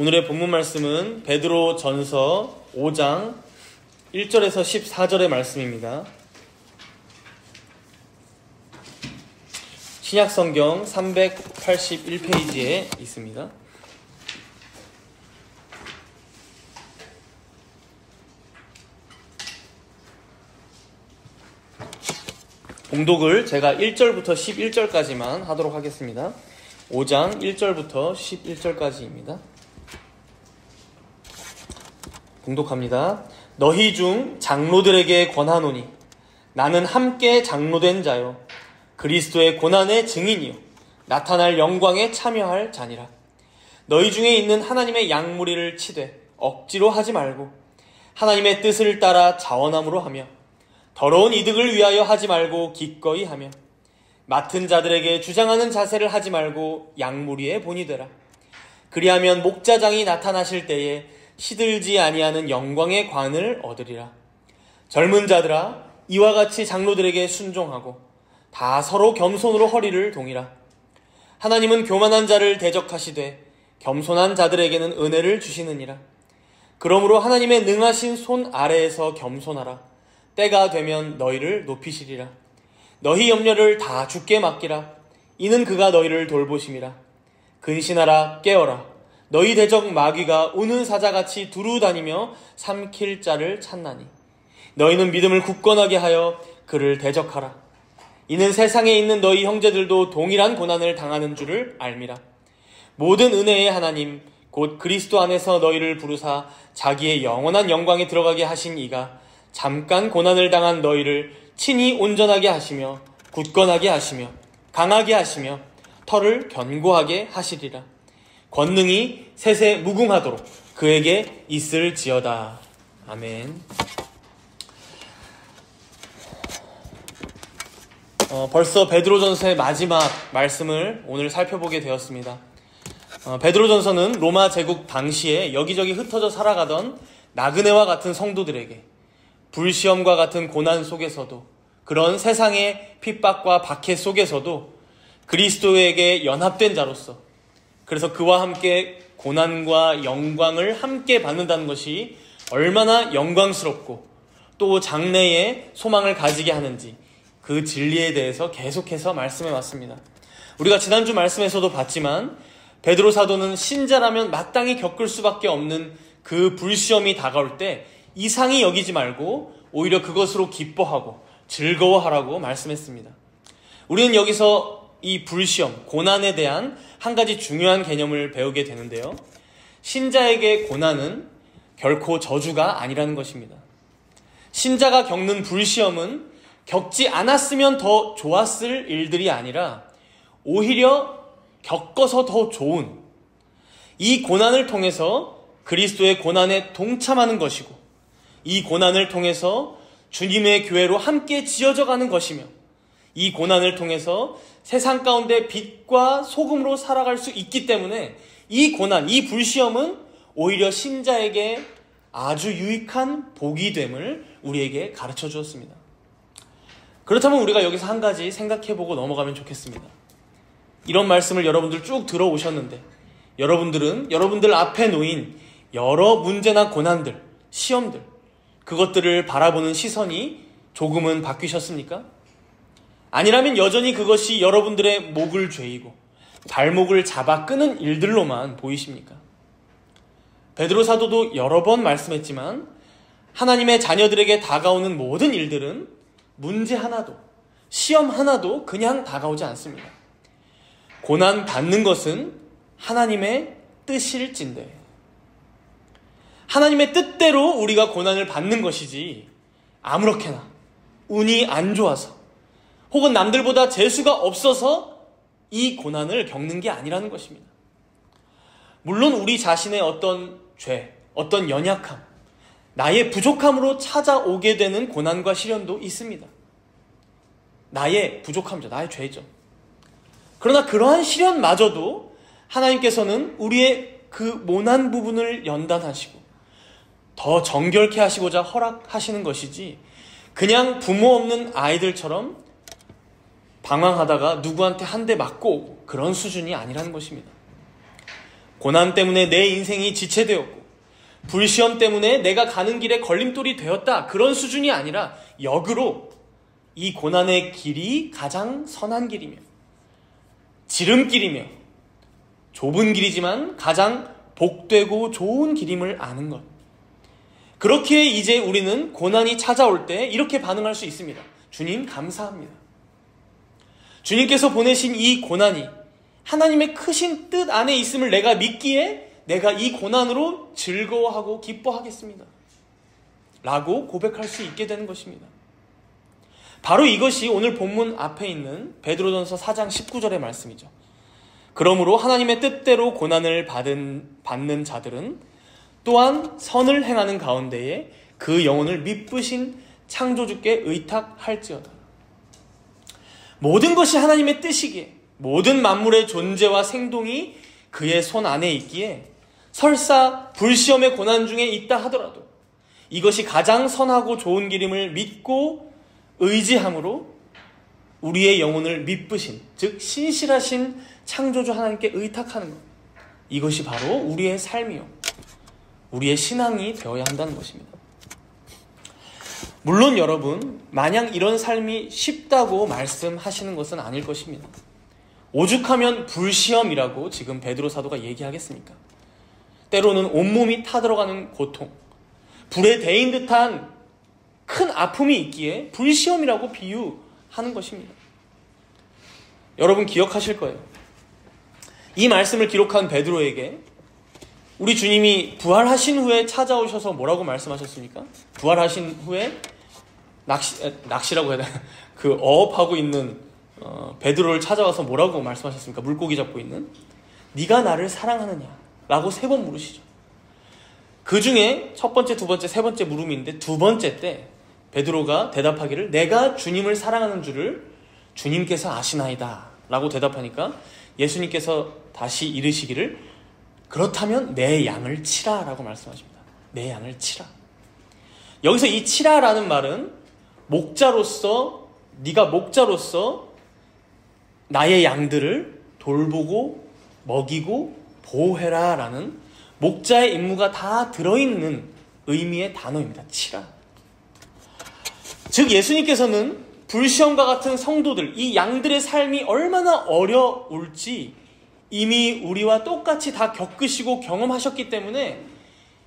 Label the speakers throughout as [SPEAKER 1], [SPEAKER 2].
[SPEAKER 1] 오늘의 본문 말씀은 베드로 전서 5장 1절에서 14절의 말씀입니다. 신약성경 381페이지에 있습니다. 봉독을 제가 1절부터 11절까지만 하도록 하겠습니다. 5장 1절부터 11절까지입니다. 봉독합니다. 너희 중 장로들에게 권하노니 나는 함께 장로된 자요 그리스도의 고난의 증인이요 나타날 영광에 참여할 자니라. 너희 중에 있는 하나님의 양무리를 치되 억지로 하지 말고 하나님의 뜻을 따라 자원함으로 하며 더러운 이득을 위하여 하지 말고 기꺼이 하며 맡은 자들에게 주장하는 자세를 하지 말고 양무리의 본이 되라. 그리하면 목자장이 나타나실 때에 시들지 아니하는 영광의 관을 얻으리라. 젊은 자들아 이와 같이 장로들에게 순종하고 다 서로 겸손으로 허리를 동이라. 하나님은 교만한 자를 대적하시되 겸손한 자들에게는 은혜를 주시느니라. 그러므로 하나님의 능하신 손 아래에서 겸손하라. 때가 되면 너희를 높이시리라. 너희 염려를 다 주께 맡기라. 이는 그가 너희를 돌보심이라. 근신하라 깨어라. 너희 대적 마귀가 우는 사자같이 두루 다니며 삼킬 자를 찾나니 너희는 믿음을 굳건하게 하여 그를 대적하라. 이는 세상에 있는 너희 형제들도 동일한 고난을 당하는 줄을 알미라. 모든 은혜의 하나님 곧 그리스도 안에서 너희를 부르사 자기의 영원한 영광에 들어가게 하신 이가 잠깐 고난을 당한 너희를 친히 온전하게 하시며 굳건하게 하시며 강하게 하시며 털을 견고하게 하시리라. 권능이 세세 무궁하도록 그에게 있을지어다. 아멘. 벌써 베드로전서의 마지막 말씀을 오늘 살펴보게 되었습니다. 베드로전서는 로마 제국 당시에 여기저기 흩어져 살아가던 나그네와 같은 성도들에게 불시험과 같은 고난 속에서도 그런 세상의 핍박과 박해 속에서도 그리스도에게 연합된 자로서 그래서 그와 함께 고난과 영광을 함께 받는다는 것이 얼마나 영광스럽고 또 장래에 소망을 가지게 하는지 그 진리에 대해서 계속해서 말씀해 왔습니다. 우리가 지난주 말씀에서도 봤지만 베드로 사도는 신자라면 마땅히 겪을 수밖에 없는 그 불시험이 다가올 때 이상히 여기지 말고 오히려 그것으로 기뻐하고 즐거워하라고 말씀했습니다. 우리는 여기서 이 불시험, 고난에 대한 한 가지 중요한 개념을 배우게 되는데요. 신자에게 고난은 결코 저주가 아니라는 것입니다. 신자가 겪는 불시험은 겪지 않았으면 더 좋았을 일들이 아니라 오히려 겪어서 더 좋은 이 고난을 통해서 그리스도의 고난에 동참하는 것이고 이 고난을 통해서 주님의 교회로 함께 지어져 가는 것이며 이 고난을 통해서 세상 가운데 빛과 소금으로 살아갈 수 있기 때문에 이 고난, 이 불시험은 오히려 신자에게 아주 유익한 복이 됨을 우리에게 가르쳐 주었습니다. 그렇다면 우리가 여기서 한 가지 생각해보고 넘어가면 좋겠습니다. 이런 말씀을 여러분들 쭉 들어오셨는데 여러분들은 여러분들 앞에 놓인 여러 문제나 고난들, 시험들 그것들을 바라보는 시선이 조금은 바뀌셨습니까? 아니라면 여전히 그것이 여러분들의 목을 죄이고 발목을 잡아 끄는 일들로만 보이십니까? 베드로 사도도 여러 번 말씀했지만 하나님의 자녀들에게 다가오는 모든 일들은 문제 하나도, 시험 하나도 그냥 다가오지 않습니다. 고난 받는 것은 하나님의 뜻일진데 하나님의 뜻대로 우리가 고난을 받는 것이지 아무렇게나 운이 안 좋아서 혹은 남들보다 재수가 없어서 이 고난을 겪는 게 아니라는 것입니다. 물론 우리 자신의 어떤 죄, 어떤 연약함, 나의 부족함으로 찾아오게 되는 고난과 시련도 있습니다. 나의 부족함이죠. 나의 죄죠. 그러나 그러한 시련마저도 하나님께서는 우리의 그 모난 부분을 연단하시고 더 정결케 하시고자 허락하시는 것이지 그냥 부모 없는 아이들처럼 방황하다가 누구한테 한 대 맞고 오고 그런 수준이 아니라는 것입니다. 고난 때문에 내 인생이 지체되었고 불시험 때문에 내가 가는 길에 걸림돌이 되었다. 그런 수준이 아니라 역으로 이 고난의 길이 가장 선한 길이며 지름길이며 좁은 길이지만 가장 복되고 좋은 길임을 아는 것. 그렇기에 이제 우리는 고난이 찾아올 때 이렇게 반응할 수 있습니다. 주님 감사합니다. 주님께서 보내신 이 고난이 하나님의 크신 뜻 안에 있음을 내가 믿기에 내가 이 고난으로 즐거워하고 기뻐하겠습니다. 라고 고백할 수 있게 되는 것입니다. 바로 이것이 오늘 본문 앞에 있는 베드로전서 4장 19절의 말씀이죠. 그러므로 하나님의 뜻대로 고난을 받는 자들은 또한 선을 행하는 가운데에 그 영혼을 미쁘신 창조주께 의탁할지어다. 모든 것이 하나님의 뜻이기에 모든 만물의 존재와 생동이 그의 손 안에 있기에 설사 불시험의 고난 중에 있다 하더라도 이것이 가장 선하고 좋은 길임을 믿고 의지함으로 우리의 영혼을 미쁘신, 즉 신실하신 창조주 하나님께 의탁하는 것, 이것이 바로 우리의 삶이요 우리의 신앙이 되어야 한다는 것입니다. 물론 여러분 마냥 이런 삶이 쉽다고 말씀하시는 것은 아닐 것입니다. 오죽하면 불시험이라고 지금 베드로 사도가 얘기하겠습니까? 때로는 온몸이 타들어가는 고통, 불에 데인 듯한 큰 아픔이 있기에 불시험이라고 비유하는 것입니다. 여러분 기억하실 거예요. 이 말씀을 기록한 베드로에게 우리 주님이 부활하신 후에 찾아오셔서 뭐라고 말씀하셨습니까? 부활하신 후에 낚시라고 해야 되나? 그 어업하고 있는 베드로를 찾아와서 뭐라고 말씀하셨습니까? 물고기 잡고 있는 네가 나를 사랑하느냐? 라고 3번 물으시죠. 그 중에 첫 번째, 두 번째, 세 번째 물음인데 두 번째 때 베드로가 대답하기를 내가 주님을 사랑하는 줄을 주님께서 아시나이다 라고 대답하니까 예수님께서 다시 이르시기를 그렇다면 내 양을 치라 라고 말씀하십니다. 내 양을 치라. 여기서 이 치라라는 말은 목자로서 네가 목자로서 나의 양들을 돌보고 먹이고 보호해라 라는 목자의 임무가 다 들어있는 의미의 단어입니다. 치라. 즉 예수님께서는 불시험과 같은 성도들, 이 양들의 삶이 얼마나 어려울지 이미 우리와 똑같이 다 겪으시고 경험하셨기 때문에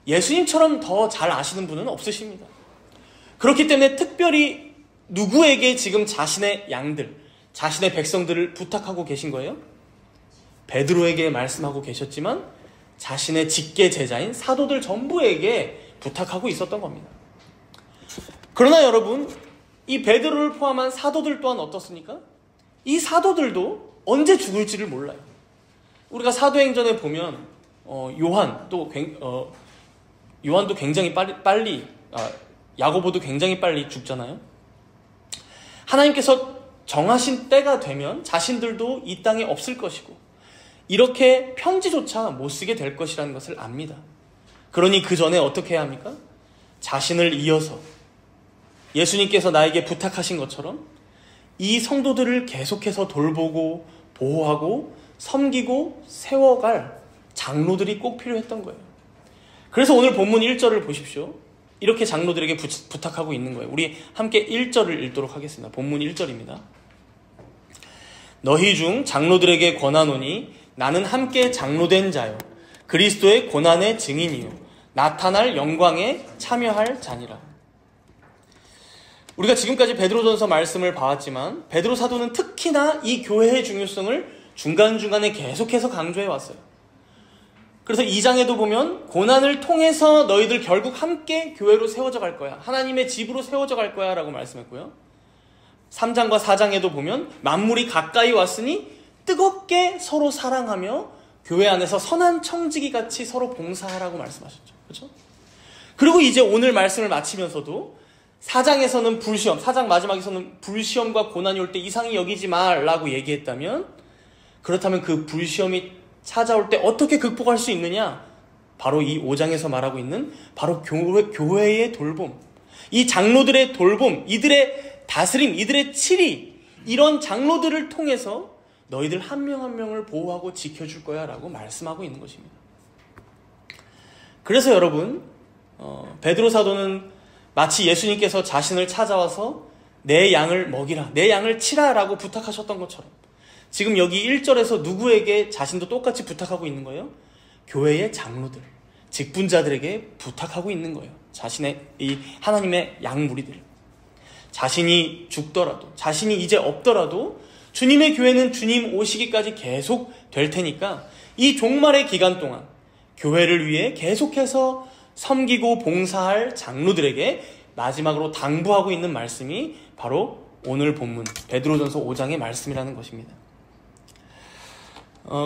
[SPEAKER 1] 예수님처럼 더 잘 아시는 분은 없으십니다. 그렇기 때문에 특별히 누구에게 지금 자신의 양들, 자신의 백성들을 부탁하고 계신 거예요? 베드로에게 말씀하고 계셨지만 자신의 직계 제자인 사도들 전부에게 부탁하고 있었던 겁니다. 그러나 여러분, 이 베드로를 포함한 사도들 또한 어떻습니까? 이 사도들도 언제 죽을지를 몰라요. 우리가 사도행전에 보면 요한도 굉장히 빨리 야고보도 굉장히 빨리 죽잖아요. 하나님께서 정하신 때가 되면 자신들도 이 땅에 없을 것이고 이렇게 편지조차 못 쓰게 될 것이라는 것을 압니다. 그러니 그 전에 어떻게 해야 합니까? 자신을 이어서 예수님께서 나에게 부탁하신 것처럼 이 성도들을 계속해서 돌보고 보호하고 섬기고 세워갈 장로들이 꼭 필요했던 거예요. 그래서 오늘 본문 1절을 보십시오. 이렇게 장로들에게 부탁하고 있는 거예요. 우리 함께 1절을 읽도록 하겠습니다. 본문 1절입니다. 너희 중 장로들에게 권하노니 나는 함께 장로된 자요 그리스도의 고난의 증인이요 나타날 영광에 참여할 자니라. 우리가 지금까지 베드로전서 말씀을 봐왔지만 베드로 사도는 특히나 이 교회의 중요성을 중간중간에 계속해서 강조해 왔어요. 그래서 2장에도 보면 고난을 통해서 너희들 결국 함께 교회로 세워져 갈 거야. 하나님의 집으로 세워져 갈 거야 라고 말씀했고요. 3장과 4장에도 보면 만물이 가까이 왔으니 뜨겁게 서로 사랑하며 교회 안에서 선한 청지기 같이 서로 봉사하라고 말씀하셨죠. 그렇죠? 그리고 이제 오늘 말씀을 마치면서도 4장에서는 불시험, 4장 마지막에서는 불시험과 고난이 올 때 이상히 여기지 말라고 얘기했다면 그렇다면 그 불시험이 찾아올 때 어떻게 극복할 수 있느냐? 바로 이 5장에서 말하고 있는 바로 교회의 돌봄, 이 장로들의 돌봄, 이들의 다스림, 이들의 치리, 이런 장로들을 통해서 너희들 한 명 한 명을 보호하고 지켜줄 거야 라고 말씀하고 있는 것입니다. 그래서 여러분, 베드로 사도는 마치 예수님께서 자신을 찾아와서 내 양을 먹이라, 내 양을 치라라고 부탁하셨던 것처럼 지금 여기 1절에서 누구에게 자신도 똑같이 부탁하고 있는 거예요? 교회의 장로들, 직분자들에게 부탁하고 있는 거예요. 자신의 이 하나님의 양무리들. 자신이 죽더라도, 자신이 이제 없더라도 주님의 교회는 주님 오시기까지 계속 될 테니까 이 종말의 기간 동안 교회를 위해 계속해서 섬기고 봉사할 장로들에게 마지막으로 당부하고 있는 말씀이 바로 오늘 본문 베드로전서 5장의 말씀이라는 것입니다.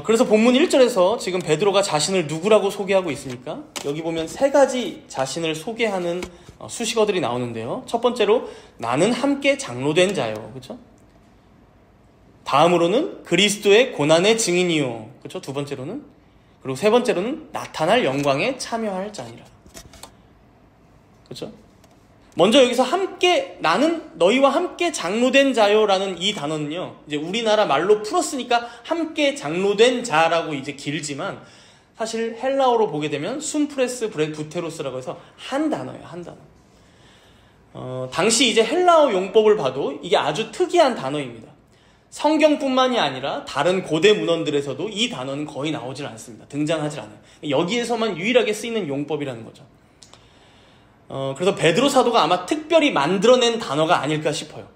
[SPEAKER 1] 그래서 본문 1절에서 지금 베드로가 자신을 누구라고 소개하고 있습니까? 여기 보면 세 가지 자신을 소개하는 수식어들이 나오는데요. 첫 번째로 나는 함께 장로된 자요. 그렇죠? 다음으로는 그리스도의 고난의 증인이요. 그렇죠? 두 번째로는, 그리고 세 번째로는 나타날 영광에 참여할 자니라. 그렇죠? 먼저 여기서 함께, 나는 너희와 함께 장로된 자요라는 이 단어는요, 이제 우리나라 말로 풀었으니까 함께 장로된 자라고 이제 길지만 사실 헬라어로 보게 되면 숨프레스 부테로스라고 해서 한 단어예요, 한 단어. 당시 이제 헬라어 용법을 봐도 이게 아주 특이한 단어입니다. 성경뿐만이 아니라 다른 고대 문헌들에서도 이 단어는 거의 나오질 않습니다. 등장하질 않아요. 여기에서만 유일하게 쓰이는 용법이라는 거죠. 그래서 베드로 사도가 아마 특별히 만들어낸 단어가 아닐까 싶어요.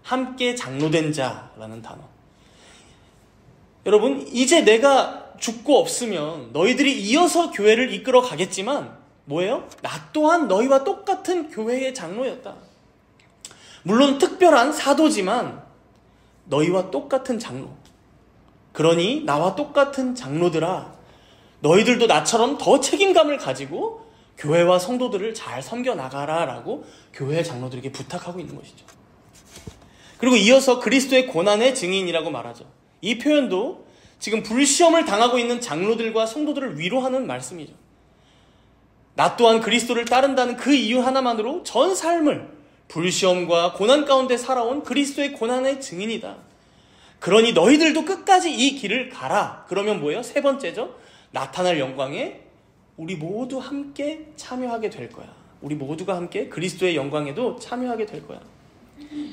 [SPEAKER 1] 함께 장로된 자라는 단어. 여러분, 이제 내가 죽고 없으면 너희들이 이어서 교회를 이끌어 가겠지만 뭐예요? 나 또한 너희와 똑같은 교회의 장로였다. 물론 특별한 사도지만 너희와 똑같은 장로. 그러니 나와 똑같은 장로들아, 너희들도 나처럼 더 책임감을 가지고 교회와 성도들을 잘 섬겨나가라 라고 교회 장로들에게 부탁하고 있는 것이죠. 그리고 이어서 그리스도의 고난의 증인이라고 말하죠. 이 표현도 지금 불시험을 당하고 있는 장로들과 성도들을 위로하는 말씀이죠. 나 또한 그리스도를 따른다는 그 이유 하나만으로 전 삶을 불시험과 고난 가운데 살아온 그리스도의 고난의 증인이다. 그러니 너희들도 끝까지 이 길을 가라. 그러면 뭐예요? 세 번째죠. 나타날 영광에 우리 모두 함께 참여하게 될 거야. 우리 모두가 함께 그리스도의 영광에도 참여하게 될 거야.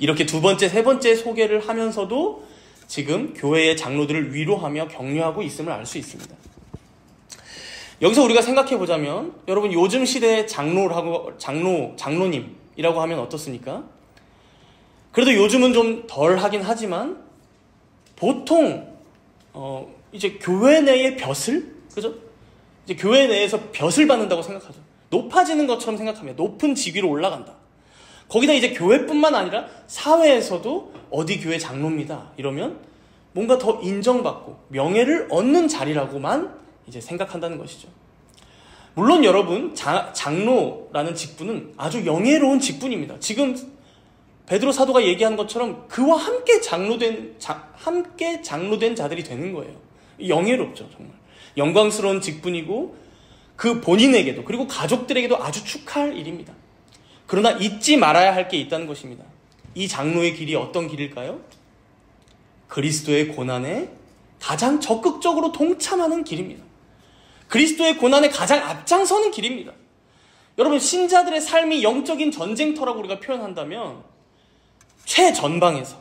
[SPEAKER 1] 이렇게 두 번째, 세 번째 소개를 하면서도 지금 교회의 장로들을 위로하며 격려하고 있음을 알 수 있습니다. 여기서 우리가 생각해 보자면 여러분, 요즘 시대의 장로님이라고 하면 어떻습니까? 그래도 요즘은 좀 덜 하긴 하지만 보통 이제 교회 내의 벼슬, 그죠? 이제 교회 내에서 벼슬 받는다고 생각하죠. 높아지는 것처럼 생각하면 높은 직위로 올라간다. 거기다 이제 교회뿐만 아니라 사회에서도 어디 교회 장로입니다. 이러면 뭔가 더 인정받고 명예를 얻는 자리라고만 이제 생각한다는 것이죠. 물론 여러분, 장로라는 직분은 아주 영예로운 직분입니다. 지금 베드로 사도가 얘기하는 것처럼 그와 함께 장로된 자들이 되는 거예요. 영예롭죠, 정말. 영광스러운 직분이고 그 본인에게도 그리고 가족들에게도 아주 축하할 일입니다. 그러나 잊지 말아야 할 게 있다는 것입니다. 이 장로의 길이 어떤 길일까요? 그리스도의 고난에 가장 적극적으로 동참하는 길입니다. 그리스도의 고난에 가장 앞장서는 길입니다. 여러분, 신자들의 삶이 영적인 전쟁터라고 우리가 표현한다면 최전방에서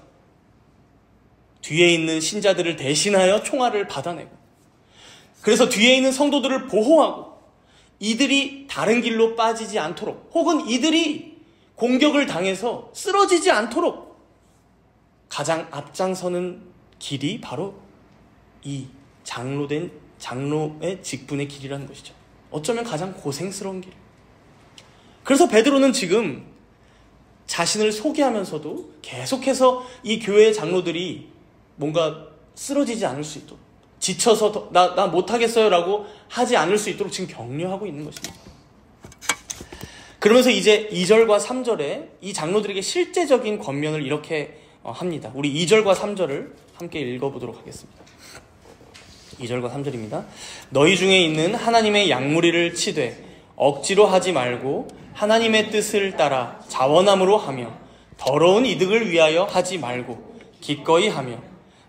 [SPEAKER 1] 뒤에 있는 신자들을 대신하여 총알을 받아내고, 그래서 뒤에 있는 성도들을 보호하고 이들이 다른 길로 빠지지 않도록, 혹은 이들이 공격을 당해서 쓰러지지 않도록 가장 앞장서는 길이 바로 이 장로의 직분의 길이라는 것이죠. 어쩌면 가장 고생스러운 길. 그래서 베드로는 지금 자신을 소개하면서도 계속해서 이 교회의 장로들이 뭔가 쓰러지지 않을 수 있도록, 지쳐서 나 못하겠어요 라고 하지 않을 수 있도록 지금 격려하고 있는 것입니다. 그러면서 이제 2절과 3절에 이 장로들에게 실제적인 권면을 이렇게 합니다. 우리 2절과 3절을 함께 읽어보도록 하겠습니다. 2절과 3절입니다. 너희 중에 있는 하나님의 양무리를 치되 억지로 하지 말고 하나님의 뜻을 따라 자원함으로 하며 더러운 이득을 위하여 하지 말고 기꺼이 하며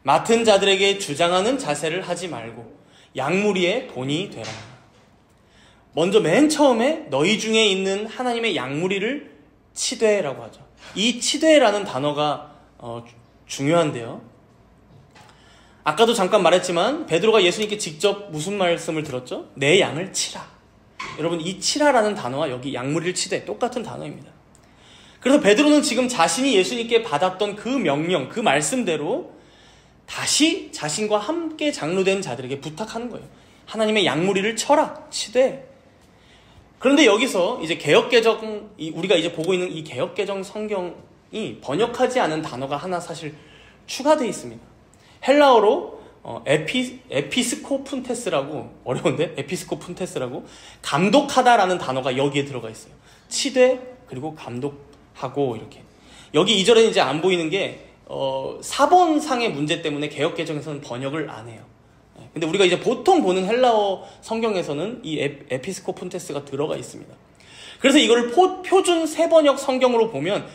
[SPEAKER 1] 맡은 자들에게 주장하는 자세를 하지 말고 양무리의 본이 되라. 먼저 맨 처음에 너희 중에 있는 하나님의 양무리를 치되라고 하죠. 이 치되라는 단어가 중요한데요. 아까도 잠깐 말했지만 베드로가 예수님께 직접 무슨 말씀을 들었죠? 내 양을 치라. 여러분, 이 치라라는 단어와 여기 양무리를 치되 똑같은 단어입니다. 그래서 베드로는 지금 자신이 예수님께 받았던 그 명령, 그 말씀대로 다시 자신과 함께 장로된 자들에게 부탁하는 거예요. 하나님의 양무리를 쳐라, 치되. 그런데 여기서 이제 개역개정, 우리가 이제 보고 있는 이 개역개정 성경이 번역하지 않은 단어가 하나 사실 추가되어 있습니다. 헬라어로 에피스코푼테스라고, 어려운데? 에피스코푼테스라고 감독하다라는 단어가 여기에 들어가 있어요. 치되 그리고 감독하고 이렇게. 여기 2절에는 이제 안 보이는 게 사본상의 문제 때문에 개역개정에서는 번역을 안 해요. 근데 우리가 이제 보통 보는 헬라어 성경에서는 이 에피스코푼테스가 들어가 있습니다. 그래서 이거를 표준 세번역 성경으로 보면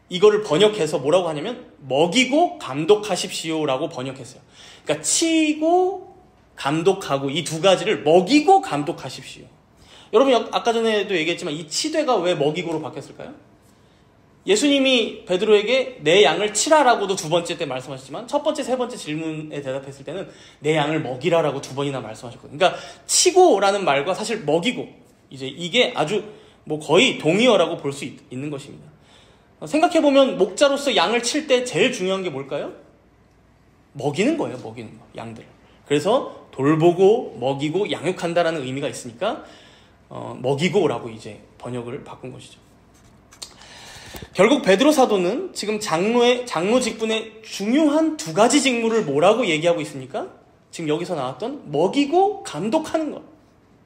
[SPEAKER 1] 이거를 번역해서 뭐라고 하냐면 먹이고 감독하십시오라고 번역했어요. 그러니까 치고 감독하고 이 두 가지를 먹이고 감독하십시오. 여러분, 아까 전에도 얘기했지만 이 치되가 왜 먹이고로 바뀌었을까요? 예수님이 베드로에게 내 양을 치라라고도 두 번째 때 말씀하셨지만 첫 번째, 세 번째 질문에 대답했을 때는 내 양을 먹이라라고 두 번이나 말씀하셨거든요. 그러니까 치고라는 말과 사실 먹이고, 이제 이게 아주 거의 동의어라고 볼 수 있는 것입니다. 생각해보면 목자로서 양을 칠 때 제일 중요한 게 뭘까요? 먹이는 거예요. 먹이는 거, 양들을. 그래서 돌보고 먹이고 양육한다라는 의미가 있으니까 먹이고라고 이제 번역을 바꾼 것이죠. 결국 베드로 사도는 지금 장로 직분의 중요한 두 가지 직무를 뭐라고 얘기하고 있습니까? 지금 여기서 나왔던 먹이고 감독하는 것.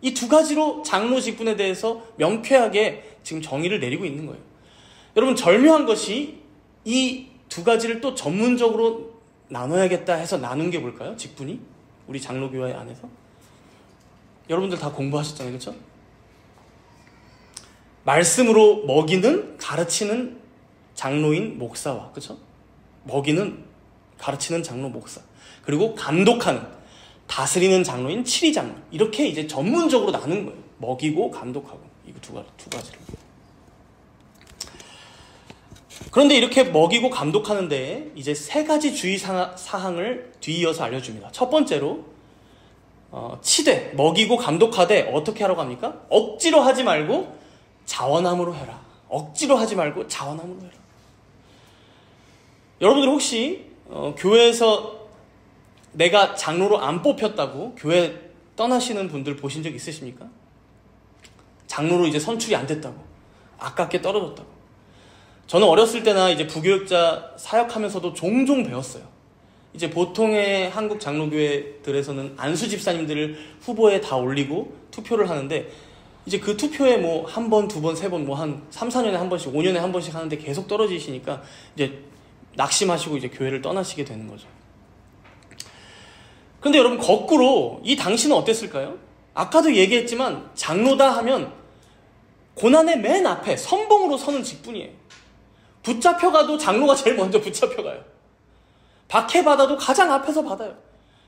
[SPEAKER 1] 이 두 가지로 장로 직분에 대해서 명쾌하게 지금 정의를 내리고 있는 거예요. 여러분, 절묘한 것이 이 두 가지를 또 전문적으로 나눠야겠다 해서 나눈 게 뭘까요? 직분이? 우리 장로교회 안에서? 여러분들 다 공부하셨잖아요. 그렇죠? 말씀으로 먹이는, 가르치는 장로인 목사와, 그렇죠? 먹이는, 가르치는 장로 목사. 그리고 감독하는, 다스리는 장로인 치리장로. 이렇게 이제 전문적으로 나눈 거예요. 먹이고 감독하고. 이 두 가지를. 그런데 이렇게 먹이고 감독하는 데에 이제 세 가지 주의 사항을 뒤이어서 알려줍니다. 첫 번째로 치되, 먹이고 감독하되 어떻게 하라고 합니까? 억지로 하지 말고 자원함으로 해라. 억지로 하지 말고 자원함으로 해라. 여러분들 혹시 교회에서 내가 장로로 안 뽑혔다고 교회 떠나시는 분들 보신 적 있으십니까? 장로로 이제 선출이 안 됐다고, 아깝게 떨어졌다고. 저는 어렸을 때나 이제 부교육자 사역하면서도 종종 배웠어요. 이제 보통의 한국 장로교회들에서는 안수 집사님들을 후보에 다 올리고 투표를 하는데, 이제 그 투표에 한 번, 두 번, 세 번, 한 3, 4년에 한 번씩, 5년에 한 번씩 하는데 계속 떨어지시니까 이제 낙심하시고 이제 교회를 떠나시게 되는 거죠. 근데 여러분, 거꾸로 이 당시는 어땠을까요? 아까도 얘기했지만 장로다 하면 고난의 맨 앞에 선봉으로 서는 직분이에요. 붙잡혀가도 장로가 제일 먼저 붙잡혀가요. 박해받아도 가장 앞에서 받아요.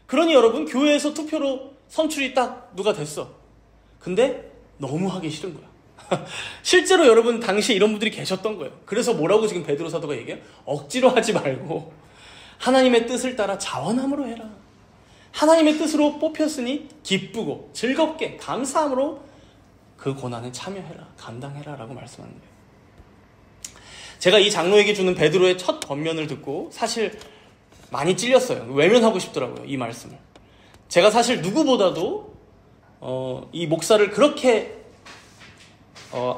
[SPEAKER 1] 그러니 여러분, 교회에서 투표로 선출이 딱 누가 됐어. 근데 너무 하기 싫은 거야. 실제로 여러분, 당시에 이런 분들이 계셨던 거예요. 그래서 뭐라고 지금 베드로 사도가 얘기해요? 억지로 하지 말고 하나님의 뜻을 따라 자원함으로 해라. 하나님의 뜻으로 뽑혔으니 기쁘고 즐겁게 감사함으로 그 고난에 참여해라, 감당해라 라고 말씀하는 거예요. 제가 이 장로에게 주는 베드로의 첫 권면을 듣고 사실 많이 찔렸어요. 외면하고 싶더라고요, 이 말씀을. 제가 사실 누구보다도 이 목사를 그렇게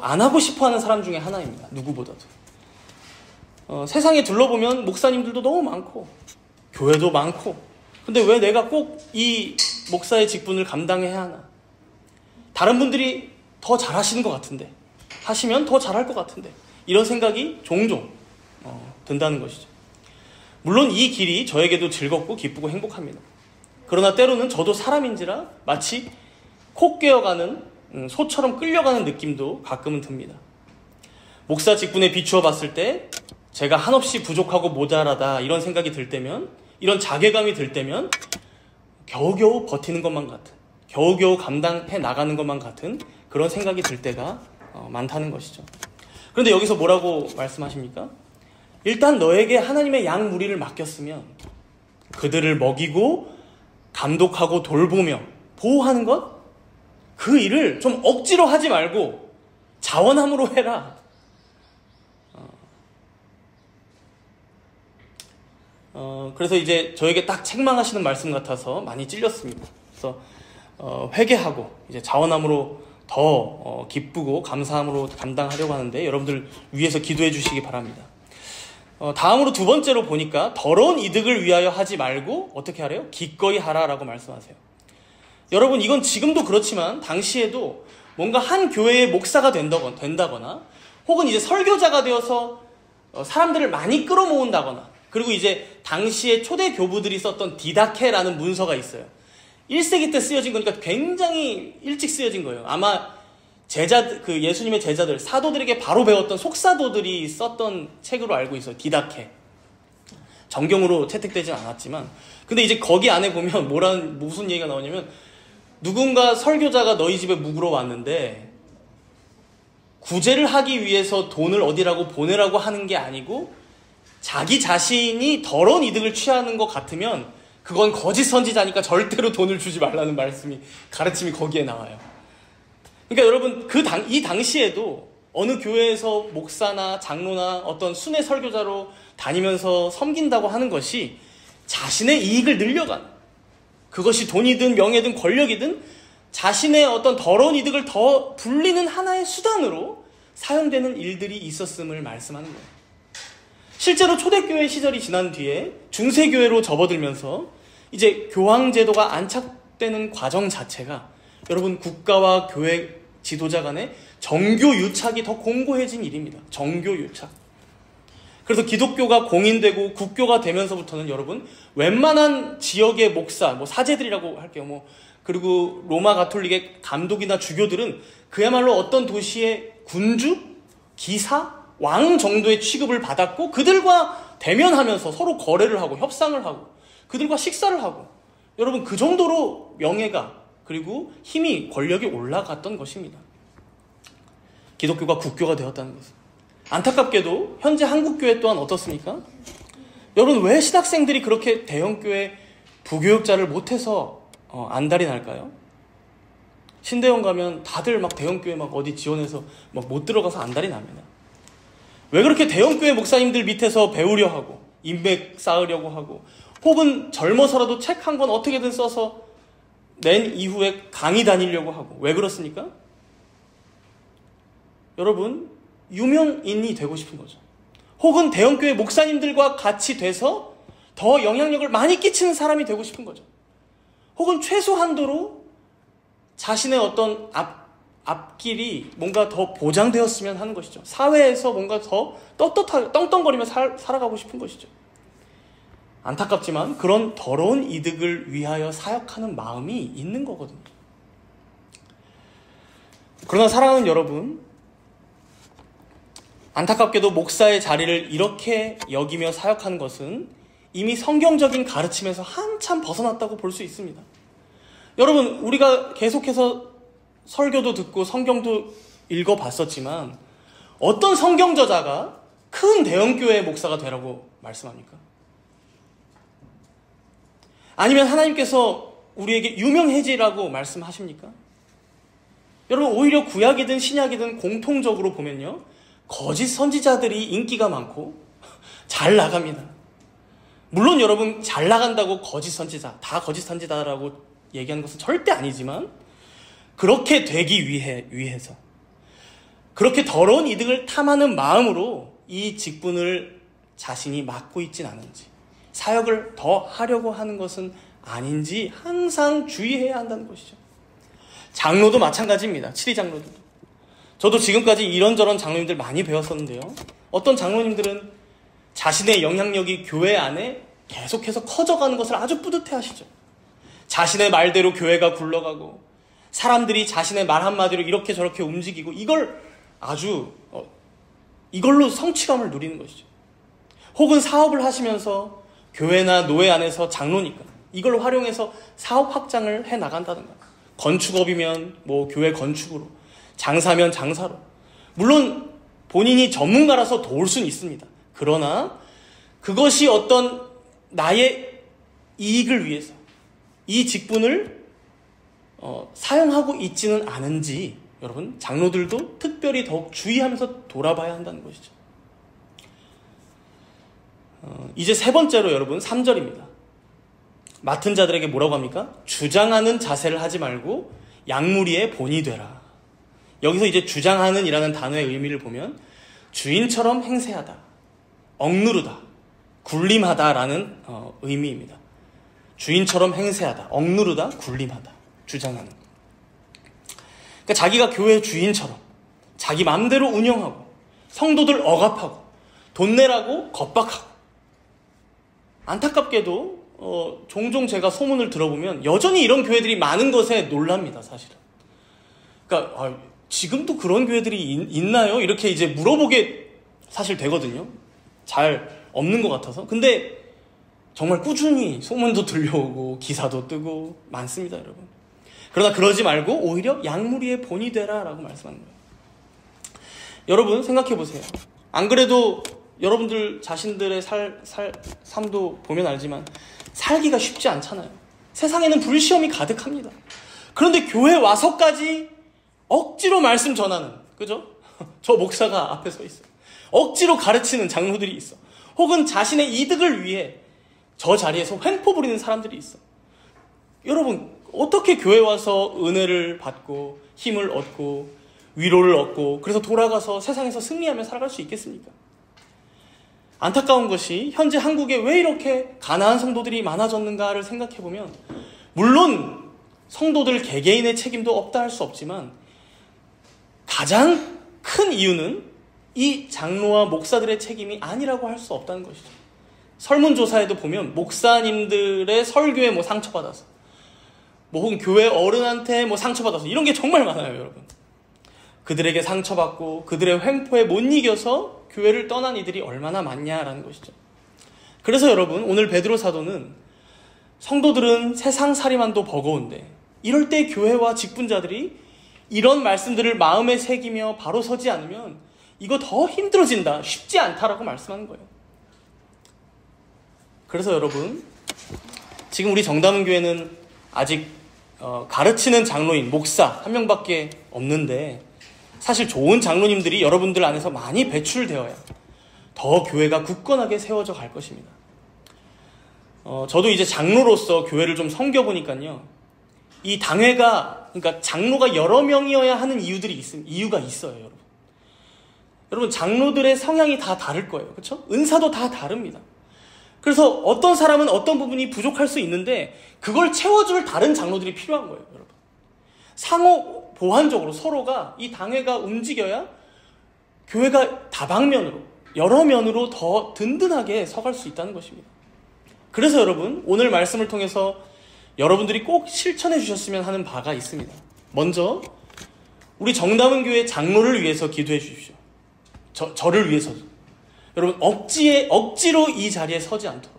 [SPEAKER 1] 안 하고 싶어하는 사람 중에 하나입니다. 누구보다도. 세상에 둘러보면 목사님들도 너무 많고 교회도 많고, 근데 왜 내가 꼭 이 목사의 직분을 감당해야 하나? 다른 분들이 더 잘하시는 것 같은데, 하시면 더 잘할 것 같은데, 이런 생각이 종종 든다는 것이죠. 물론 이 길이 저에게도 즐겁고 기쁘고 행복합니다. 그러나 때로는 저도 사람인지라 마치 코 꿰어가는 소처럼 끌려가는 느낌도 가끔은 듭니다. 목사 직분에 비추어 봤을 때 제가 한없이 부족하고 모자라다 이런 생각이 들 때면, 이런 자괴감이 들 때면 겨우겨우 버티는 것만 같은, 겨우겨우 감당해 나가는 것만 같은 그런 생각이 들 때가 많다는 것이죠. 그런데 여기서 뭐라고 말씀하십니까? 일단 너에게 하나님의 양 무리를 맡겼으면 그들을 먹이고 감독하고 돌보며 보호하는 것? 그 일을 좀 억지로 하지 말고 자원함으로 해라. 그래서 이제 저에게 딱 책망하시는 말씀 같아서 많이 찔렸습니다. 그래서 회개하고 이제 자원함으로 더 기쁘고 감사함으로 감당하려고 하는데 여러분들 위해서 기도해 주시기 바랍니다. 다음으로 두 번째로 보니까 더러운 이득을 위하여 하지 말고 어떻게 하래요? 기꺼이 하라라고 말씀하세요. 여러분 이건 지금도 그렇지만 당시에도 뭔가 한 교회의 목사가 된다거나 혹은 이제 설교자가 되어서 사람들을 많이 끌어모은다거나 그리고 이제 당시에 초대 교부들이 썼던 디다케라는 문서가 있어요. 1세기 때 쓰여진 거니까 굉장히 일찍 쓰여진 거예요. 아마 예수님의 제자들, 사도들에게 바로 배웠던 속사도들이 썼던 책으로 알고 있어요. 디다케. 정경으로 채택되진 않았지만. 근데 이제 거기 안에 보면 무슨 얘기가 나오냐면, 누군가 설교자가 너희 집에 묵으러 왔는데, 구제를 하기 위해서 돈을 어디라고 보내라고 하는 게 아니고, 자기 자신이 더러운 이득을 취하는 것 같으면, 그건 거짓 선지자니까 절대로 돈을 주지 말라는 가르침이 거기에 나와요. 그러니까 여러분 이 당시에도 어느 교회에서 목사나 장로나 어떤 순회 설교자로 다니면서 섬긴다고 하는 것이 자신의 이익을 늘려가는, 그것이 돈이든 명예든 권력이든 자신의 어떤 더러운 이득을 더 불리는 하나의 수단으로 사용되는 일들이 있었음을 말씀하는 거예요. 실제로 초대교회 시절이 지난 뒤에 중세교회로 접어들면서 이제 교황제도가 안착되는 과정 자체가 여러분 국가와 교회 지도자 간의 정교유착이 더 공고해진 일입니다. 정교유착. 그래서 기독교가 공인되고 국교가 되면서부터는 여러분 웬만한 지역의 목사, 사제들이라고 할게요. 그리고 로마 가톨릭의 감독이나 주교들은 그야말로 어떤 도시의 군주, 기사, 왕 정도의 취급을 받았고 그들과 대면하면서 서로 거래를 하고 협상을 하고 그들과 식사를 하고 여러분 그 정도로 명예가 그리고 힘이 권력이 올라갔던 것입니다. 기독교가 국교가 되었다는 것은. 안타깝게도 현재 한국교회 또한 어떻습니까? 여러분 왜 신학생들이 그렇게 대형교회 부교육자를 못해서 안달이 날까요? 신대원 가면 다들 막 대형교회 막 어디 지원해서 막 못 들어가서 안달이 납니다. 왜 그렇게 대형교회 목사님들 밑에서 배우려 하고 인맥 쌓으려고 하고 혹은 젊어서라도 책 한 권 어떻게든 써서 낸 이후에 강의 다니려고 하고 왜 그렇습니까? 여러분 유명인이 되고 싶은 거죠. 혹은 대형교회 목사님들과 같이 돼서 더 영향력을 많이 끼치는 사람이 되고 싶은 거죠. 혹은 최소한도로 자신의 어떤 앞길이 뭔가 더 보장되었으면 하는 것이죠. 사회에서 뭔가 더 떳떳하게 떵떵거리며 살아가고 싶은 것이죠. 안타깝지만 그런 더러운 이득을 위하여 사역하는 마음이 있는 거거든요. 그러나 사랑하는 여러분, 안타깝게도 목사의 자리를 이렇게 여기며 사역하는 것은 이미 성경적인 가르침에서 한참 벗어났다고 볼 수 있습니다. 여러분, 우리가 계속해서 설교도 듣고 성경도 읽어봤었지만 어떤 성경 저자가 큰 대형교회 목사가 되라고 말씀합니까? 아니면 하나님께서 우리에게 유명해지라고 말씀하십니까? 여러분 오히려 구약이든 신약이든 공통적으로 보면요, 거짓 선지자들이 인기가 많고 잘 나갑니다. 물론 여러분 잘 나간다고 거짓 선지자, 다 거짓 선지자라고 얘기하는 것은 절대 아니지만 그렇게 되기 위해서 그렇게 더러운 이득을 탐하는 마음으로 이 직분을 자신이 맡고 있진 않은지, 사역을 더 하려고 하는 것은 아닌지 항상 주의해야 한다는 것이죠. 장로도 마찬가지입니다. 7위 장로들도. 저도 지금까지 이런저런 장로님들 많이 배웠었는데요. 어떤 장로님들은 자신의 영향력이 교회 안에 계속해서 커져가는 것을 아주 뿌듯해 하시죠. 자신의 말대로 교회가 굴러가고 사람들이 자신의 말 한마디로 이렇게 저렇게 움직이고 이걸로 성취감을 누리는 것이죠. 혹은 사업을 하시면서 교회나 노회 안에서 장로니까 이걸 활용해서 사업 확장을 해 나간다든가, 건축업이면 교회 건축으로 장사면 장사로. 물론 본인이 전문가라서 도울 수는 있습니다. 그러나 그것이 어떤 나의 이익을 위해서 이 직분을 사용하고 있지는 않은지 여러분 장로들도 특별히 더욱 주의하면서 돌아봐야 한다는 것이죠. 이제 세 번째로 여러분 3절입니다. 맡은 자들에게 뭐라고 합니까? 주장하는 자세를 하지 말고 양무리의 본이 되라. 여기서 이제 주장하는 이라는 단어의 의미를 보면 주인처럼 행세하다, 억누르다, 군림하다라는 의미입니다. 주인처럼 행세하다, 억누르다, 군림하다, 주장하는. 그러니까 자기가 교회 주인처럼 자기 마음대로 운영하고 성도들 억압하고 돈 내라고 겁박하고. 안타깝게도 종종 제가 소문을 들어보면 여전히 이런 교회들이 많은 것에 놀랍니다, 사실은. 그러니까 지금도 그런 교회들이 있나요? 이렇게 이제 물어보게 사실 되거든요. 잘 없는 것 같아서. 근데 정말 꾸준히 소문도 들려오고 기사도 뜨고 많습니다, 여러분. 그러나 그러지 말고 오히려 양무리의 본이 되라 라고 말씀하는 거예요. 여러분 생각해 보세요. 안 그래도 여러분들 자신들의 삶도 보면 알지만 살기가 쉽지 않잖아요. 세상에는 불시험이 가득합니다. 그런데 교회 와서까지 억지로 말씀 전하는, 그죠? 저 목사가 앞에 서 있어요. 억지로 가르치는 장로들이 있어. 혹은 자신의 이득을 위해 저 자리에서 횡포 부리는 사람들이 있어. 여러분 어떻게 교회 와서 은혜를 받고 힘을 얻고 위로를 얻고 그래서 돌아가서 세상에서 승리하며 살아갈 수 있겠습니까? 안타까운 것이 현재 한국에 왜 이렇게 가난한 성도들이 많아졌는가를 생각해보면 물론 성도들 개개인의 책임도 없다 할 수 없지만 가장 큰 이유는 이 장로와 목사들의 책임이 아니라고 할 수 없다는 것이죠. 설문조사에도 보면 목사님들의 설교에 상처받아서 혹은 교회 어른한테 상처받아서 이런 게 정말 많아요, 여러분. 그들에게 상처받고 그들의 횡포에 못 이겨서 교회를 떠난 이들이 얼마나 많냐라는 것이죠. 그래서 여러분 오늘 베드로 사도는 성도들은 세상 살이만도 버거운데 이럴 때 교회와 직분자들이 이런 말씀들을 마음에 새기며 바로 서지 않으면 이거 더 힘들어진다, 쉽지 않다라고 말씀하는 거예요. 그래서 여러분 지금 우리 정담은교회는 아직 가르치는 장로인, 목사 한 명밖에 없는데 사실 좋은 장로님들이 여러분들 안에서 많이 배출되어야 더 교회가 굳건하게 세워져 갈 것입니다. 저도 이제 장로로서 교회를 좀 섬겨보니까요. 이 당회가, 그러니까 장로가 여러 명이어야 하는 이유가 있어요, 여러분. 여러분, 장로들의 성향이 다 다를 거예요. 그렇죠? 은사도 다 다릅니다. 그래서 어떤 사람은 어떤 부분이 부족할 수 있는데 그걸 채워줄 다른 장로들이 필요한 거예요, 여러분. 상호 보완적으로 서로가 이 당회가 움직여야 교회가 다방면으로, 여러 면으로 더 든든하게 서갈 수 있다는 것입니다. 그래서 여러분, 오늘 말씀을 통해서 여러분들이 꼭 실천해 주셨으면 하는 바가 있습니다. 먼저 우리 정담은교회 장로를 위해서 기도해 주십시오. 저를 위해서도. 여러분 억지로 이 자리에 서지 않도록.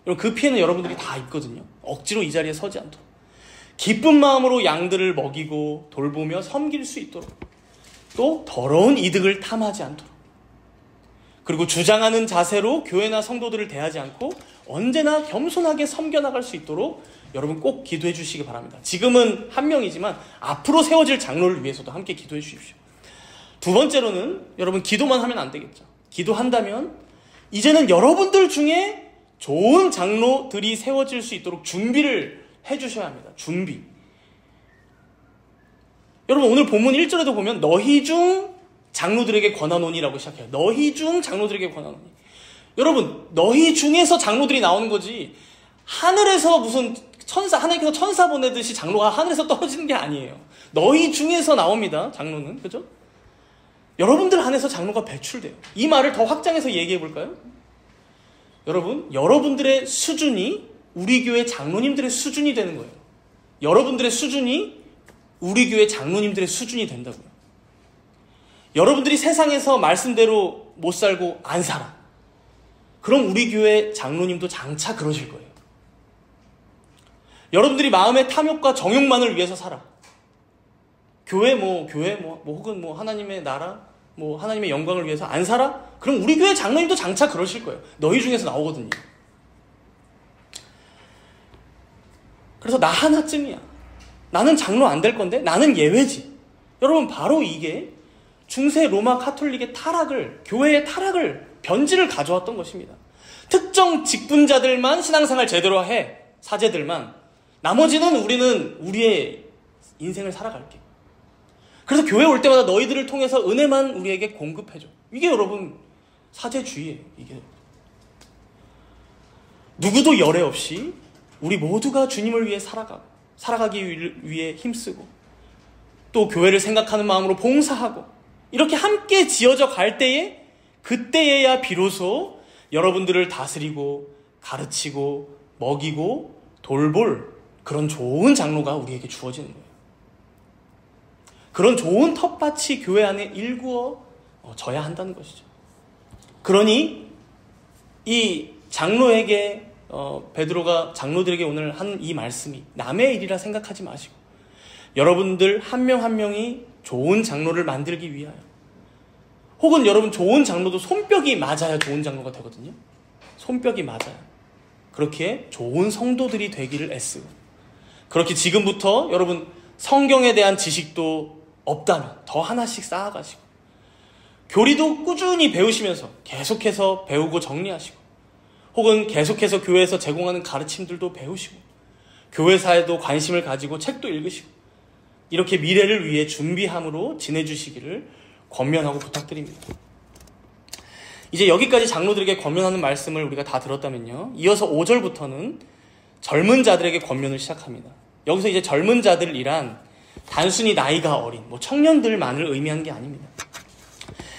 [SPEAKER 1] 여러분 그 피해는 여러분들이 다 있거든요. 억지로 이 자리에 서지 않도록. 기쁜 마음으로 양들을 먹이고 돌보며 섬길 수 있도록. 또 더러운 이득을 탐하지 않도록. 그리고 주장하는 자세로 교회나 성도들을 대하지 않고 언제나 겸손하게 섬겨나갈 수 있도록 여러분 꼭 기도해 주시기 바랍니다. 지금은 한 명이지만 앞으로 세워질 장로를 위해서도 함께 기도해 주십시오. 두 번째로는 여러분 기도만 하면 안 되겠죠. 기도한다면 이제는 여러분들 중에 좋은 장로들이 세워질 수 있도록 준비를 해주셔야 합니다. 준비. 여러분 오늘 본문 1절에도 보면 너희 중 장로들에게 권하노니라고 시작해요. 너희 중 장로들에게 권하노니. 여러분 너희 중에서 장로들이 나오는 거지 하늘에서 무슨 하나님께서 천사 보내듯이 장로가 하늘에서 떨어지는 게 아니에요. 너희 중에서 나옵니다. 장로는. 그죠? 여러분들 안에서 장로가 배출돼요. 이 말을 더 확장해서 얘기해 볼까요? 여러분, 여러분들의 수준이 우리 교회 장로님들의 수준이 되는 거예요. 여러분들의 수준이 우리 교회 장로님들의 수준이 된다고요. 여러분들이 세상에서 말씀대로 못 살고 안 살아. 그럼 우리 교회 장로님도 장차 그러실 거예요. 여러분들이 마음의 탐욕과 정욕만을 위해서 살아. 교회 혹은 하나님의 나라, 하나님의 영광을 위해서 안 살아? 그럼 우리 교회 장로님도 장차 그러실 거예요. 너희 중에서 나오거든요. 그래서 나 하나쯤이야. 나는 장로 안 될 건데 나는 예외지. 여러분, 바로 이게 중세 로마 카톨릭의 타락을, 교회의 타락을, 변질을 가져왔던 것입니다. 특정 직분자들만 신앙생활 제대로 해. 사제들만. 나머지는 우리는 우리의 인생을 살아갈게. 그래서 교회 올 때마다 너희들을 통해서 은혜만 우리에게 공급해줘. 이게 여러분 사제주의예요. 이게 누구도 열애 없이 우리 모두가 주님을 위해 살아가기 위해 힘쓰고 또 교회를 생각하는 마음으로 봉사하고 이렇게 함께 지어져 갈 때에 그때에야 비로소 여러분들을 다스리고 가르치고 먹이고 돌볼 그런 좋은 장로가 우리에게 주어지는 거예요. 그런 좋은 텃밭이 교회 안에 일구어져야 한다는 것이죠. 그러니 이 장로에게 베드로가 장로들에게 오늘 한 이 말씀이 남의 일이라 생각하지 마시고 여러분들 한 명 한 명이 좋은 장로를 만들기 위하여, 혹은 여러분 좋은 장로도 손뼉이 맞아야 좋은 장로가 되거든요. 손뼉이 맞아야. 그렇게 좋은 성도들이 되기를 애쓰고, 그렇게 지금부터 여러분 성경에 대한 지식도 없다면 더 하나씩 쌓아가시고, 교리도 꾸준히 배우시면서 계속해서 배우고 정리하시고, 혹은 계속해서 교회에서 제공하는 가르침들도 배우시고, 교회사에도 관심을 가지고 책도 읽으시고, 이렇게 미래를 위해 준비함으로 지내주시기를 권면하고 부탁드립니다. 이제 여기까지 장로들에게 권면하는 말씀을 우리가 다 들었다면요, 이어서 5절부터는 젊은 자들에게 권면을 시작합니다. 여기서 이제 젊은 자들이란 단순히 나이가 어린 청년들만을 의미하는 게 아닙니다.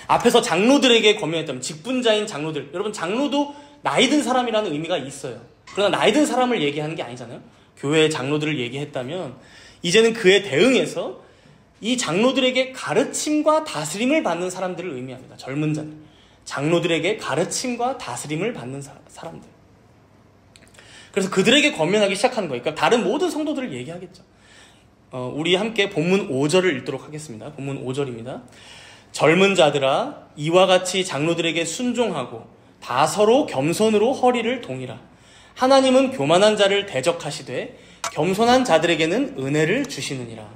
[SPEAKER 1] 앞에서 장로들에게 권면했다면 직분자인 장로들, 여러분 장로도 나이 든 사람이라는 의미가 있어요. 그러나 나이 든 사람을 얘기하는 게 아니잖아요. 교회의 장로들을 얘기했다면 이제는 그에 대응해서 이 장로들에게 가르침과 다스림을 받는 사람들을 의미합니다. 젊은 자들, 장로들에게 가르침과 다스림을 받는 사람들. 그래서 그들에게 권면하기 시작하는 거예요. 그러니까 다른 모든 성도들을 얘기하겠죠. 우리 함께 본문 5절을 읽도록 하겠습니다. 본문 5절입니다. 젊은 자들아, 이와 같이 장로들에게 순종하고 다 서로 겸손으로 허리를 동이라. 하나님은 교만한 자를 대적하시되 겸손한 자들에게는 은혜를 주시느니라.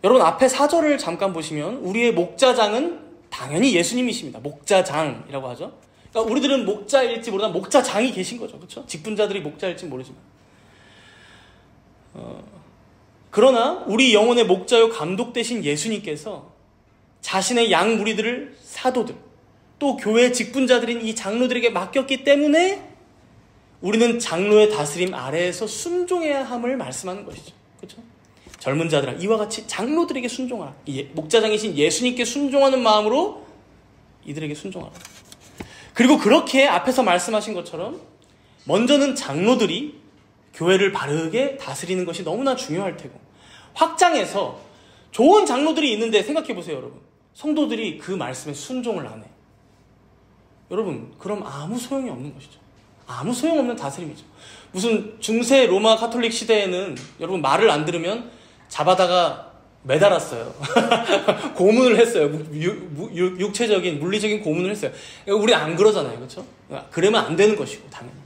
[SPEAKER 1] 여러분, 앞에 4절을 잠깐 보시면 우리의 목자장은 당연히 예수님이십니다. 목자장이라고 하죠. 그러니까 우리들은 목자일지 모르나 목자장이 계신 거죠. 그렇죠? 직분자들이 목자일지 모르지만. 그러나 우리 영혼의 목자요 감독 되신 예수님께서 자신의 양 무리들을 사도들, 또 교회 직분자들인 이 장로들에게 맡겼기 때문에 우리는 장로의 다스림 아래에서 순종해야 함을 말씀하는 것이죠. 그렇죠? 젊은 자들아, 이와 같이 장로들에게 순종하라. 목자장이신 예수님께 순종하는 마음으로 이들에게 순종하라. 그리고 그렇게 앞에서 말씀하신 것처럼 먼저는 장로들이 교회를 바르게 다스리는 것이 너무나 중요할 테고, 확장해서 좋은 장로들이 있는데 생각해 보세요, 여러분. 성도들이 그 말씀에 순종을 안 해. 여러분, 그럼 아무 소용이 없는 것이죠. 아무 소용없는 다스림이죠. 무슨 중세 로마 카톨릭 시대에는 여러분 말을 안 들으면 잡아다가 매달았어요. 고문을 했어요. 육체적인, 물리적인 고문을 했어요. 우리 안 그러잖아요. 그렇죠? 그러면 안 되는 것이고, 당연히.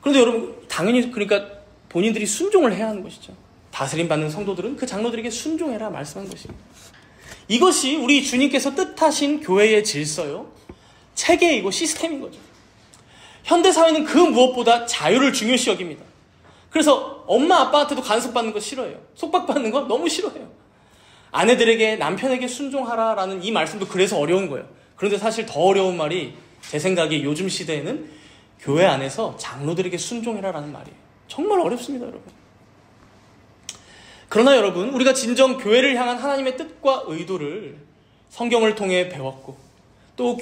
[SPEAKER 1] 그런데 여러분, 당연히 그러니까 본인들이 순종을 해야 하는 것이죠. 다스림 받는 성도들은 그 장로들에게 순종해라 말씀한 것입니다. 이것이 우리 주님께서 뜻하신 교회의 질서요, 체계이고 시스템인 거죠. 현대사회는 그 무엇보다 자유를 중요시 여깁니다. 그래서 엄마 아빠한테도 간섭받는 거 싫어해요. 속박받는 거 너무 싫어해요. 아내들에게 남편에게 순종하라라는 이 말씀도 그래서 어려운 거예요. 그런데 사실 더 어려운 말이 제 생각에 요즘 시대에는 교회 안에서 장로들에게 순종해라라는 말이에요. 정말 어렵습니다, 여러분. 그러나 여러분, 우리가 진정 교회를 향한 하나님의 뜻과 의도를 성경을 통해 배웠고 또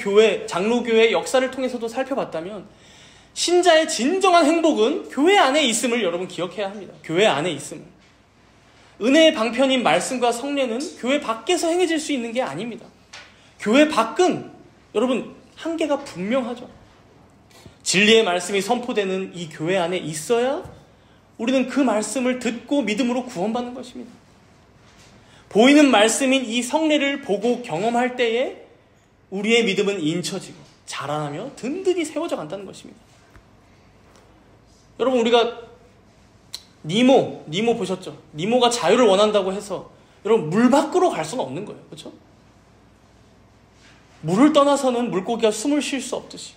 [SPEAKER 1] 장로교회의 역사를 통해서도 살펴봤다면 신자의 진정한 행복은 교회 안에 있음을 여러분 기억해야 합니다. 교회 안에 있음을. 은혜의 방편인 말씀과 성례는 교회 밖에서 행해질 수 있는 게 아닙니다. 교회 밖은 여러분 한계가 분명하죠. 진리의 말씀이 선포되는 이 교회 안에 있어야 우리는 그 말씀을 듣고 믿음으로 구원받는 것입니다. 보이는 말씀인 이 성례를 보고 경험할 때에 우리의 믿음은 인쳐지고 자라나며 든든히 세워져 간다는 것입니다. 여러분, 우리가 니모 보셨죠? 니모가 자유를 원한다고 해서 여러분 물 밖으로 갈 수는 없는 거예요. 그렇죠? 물을 떠나서는 물고기가 숨을 쉴 수 없듯이,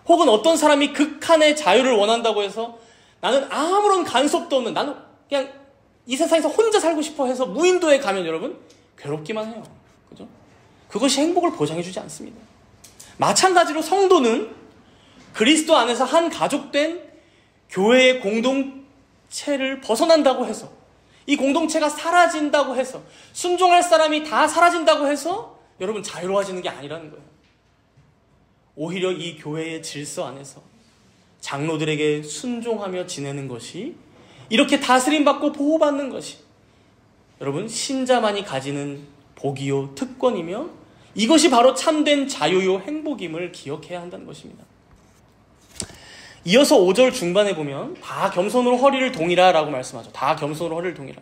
[SPEAKER 1] 혹은 어떤 사람이 극한의 자유를 원한다고 해서 나는 아무런 간섭도 없는, 나는 그냥 이 세상에서 혼자 살고 싶어 해서 무인도에 가면 여러분 괴롭기만 해요. 그죠? 그것이 행복을 보장해주지 않습니다. 마찬가지로 성도는 그리스도 안에서 한 가족된 교회의 공동체를 벗어난다고 해서, 이 공동체가 사라진다고 해서, 순종할 사람이 다 사라진다고 해서 여러분 자유로워지는 게 아니라는 거예요. 오히려 이 교회의 질서 안에서 장로들에게 순종하며 지내는 것이, 이렇게 다스림받고 보호받는 것이 여러분 신자만이 가지는 복이요 특권이며, 이것이 바로 참된 자유요 행복임을 기억해야 한다는 것입니다. 이어서 5절 중반에 보면 다 겸손으로 허리를 동이라 라고 말씀하죠. 다 겸손으로 허리를 동이라.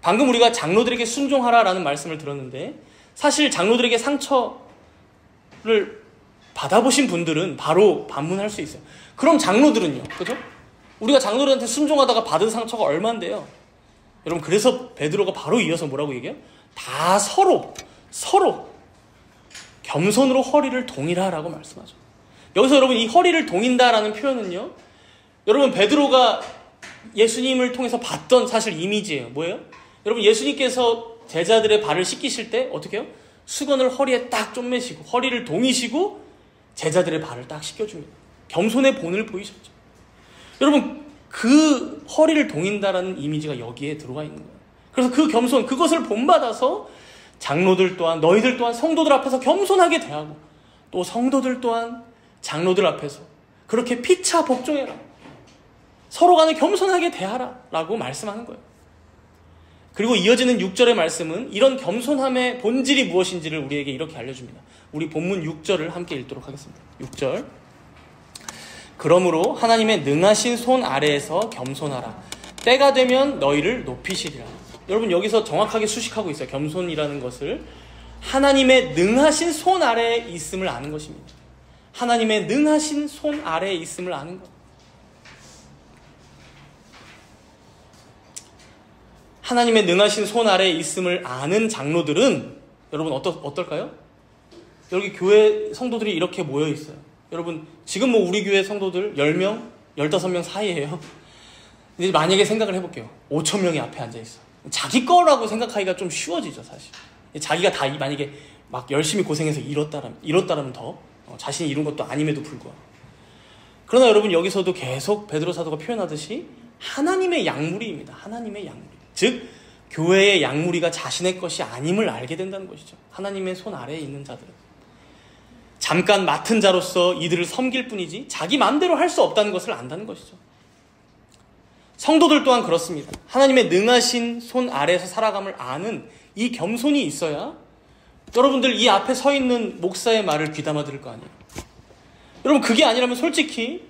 [SPEAKER 1] 방금 우리가 장로들에게 순종하라 라는 말씀을 들었는데, 사실 장로들에게 상처를 받아보신 분들은 바로 반문할 수 있어요. 그럼 장로들은요? 그죠? 우리가 장로들한테 순종하다가 받은 상처가 얼만데요? 여러분, 그래서 베드로가 바로 이어서 뭐라고 얘기해요? 다 서로 겸손으로 허리를 동이라 라고 말씀하죠. 여기서 여러분 이 허리를 동인다라는 표현은요, 여러분 베드로가 예수님을 통해서 봤던 사실 이미지예요. 뭐예요? 여러분 예수님께서 제자들의 발을 씻기실 때 어떻게 해요? 수건을 허리에 딱 좀 매시고 허리를 동이시고 제자들의 발을 딱 씻겨줍니다. 겸손의 본을 보이셨죠. 여러분 그 허리를 동인다라는 이미지가 여기에 들어가 있는 거예요. 그래서 그 겸손, 그것을 본받아서 장로들 또한, 너희들 또한 성도들 앞에서 겸손하게 대하고, 또 성도들 또한 장로들 앞에서 그렇게 피차 복종해라, 서로 간에 겸손하게 대하라 라고 말씀하는 거예요. 그리고 이어지는 6절의 말씀은 이런 겸손함의 본질이 무엇인지를 우리에게 이렇게 알려줍니다. 우리 본문 6절을 함께 읽도록 하겠습니다. 6절. 그러므로 하나님의 능하신 손 아래에서 겸손하라. 때가 되면 너희를 높이시리라. 여러분 여기서 정확하게 수식하고 있어요. 겸손이라는 것을 하나님의 능하신 손 아래에 있음을 아는 것입니다. 하나님의 능하신 손 아래에 있음을 아는 것. 하나님의 능하신 손 아래에 있음을 아는 장로들은 여러분 어떨까요? 여기 교회 성도들이 이렇게 모여 있어요. 여러분 지금 뭐 우리 교회 성도들 10명, 15명 사이예요. 근데 만약에 생각을 해볼게요. 5,000명이 앞에 앉아 있어. 자기 거라고 생각하기가 좀 쉬워지죠, 사실. 자기가 다 만약에 막 열심히 고생해서 이뤘다라면 더 자신이 이룬 것도 아님에도 불구하고. 그러나 여러분 여기서도 계속 베드로 사도가 표현하듯이 하나님의 양무리입니다. 하나님의 양무리. 즉 교회의 양무리가 자신의 것이 아님을 알게 된다는 것이죠. 하나님의 손 아래에 있는 자들은 잠깐 맡은 자로서 이들을 섬길 뿐이지 자기 마음대로 할 수 없다는 것을 안다는 것이죠. 성도들 또한 그렇습니다. 하나님의 능하신 손 아래에서 살아감을 아는 이 겸손이 있어야 여러분들 이 앞에 서 있는 목사의 말을 귀담아 들을 거 아니에요. 여러분 그게 아니라면 솔직히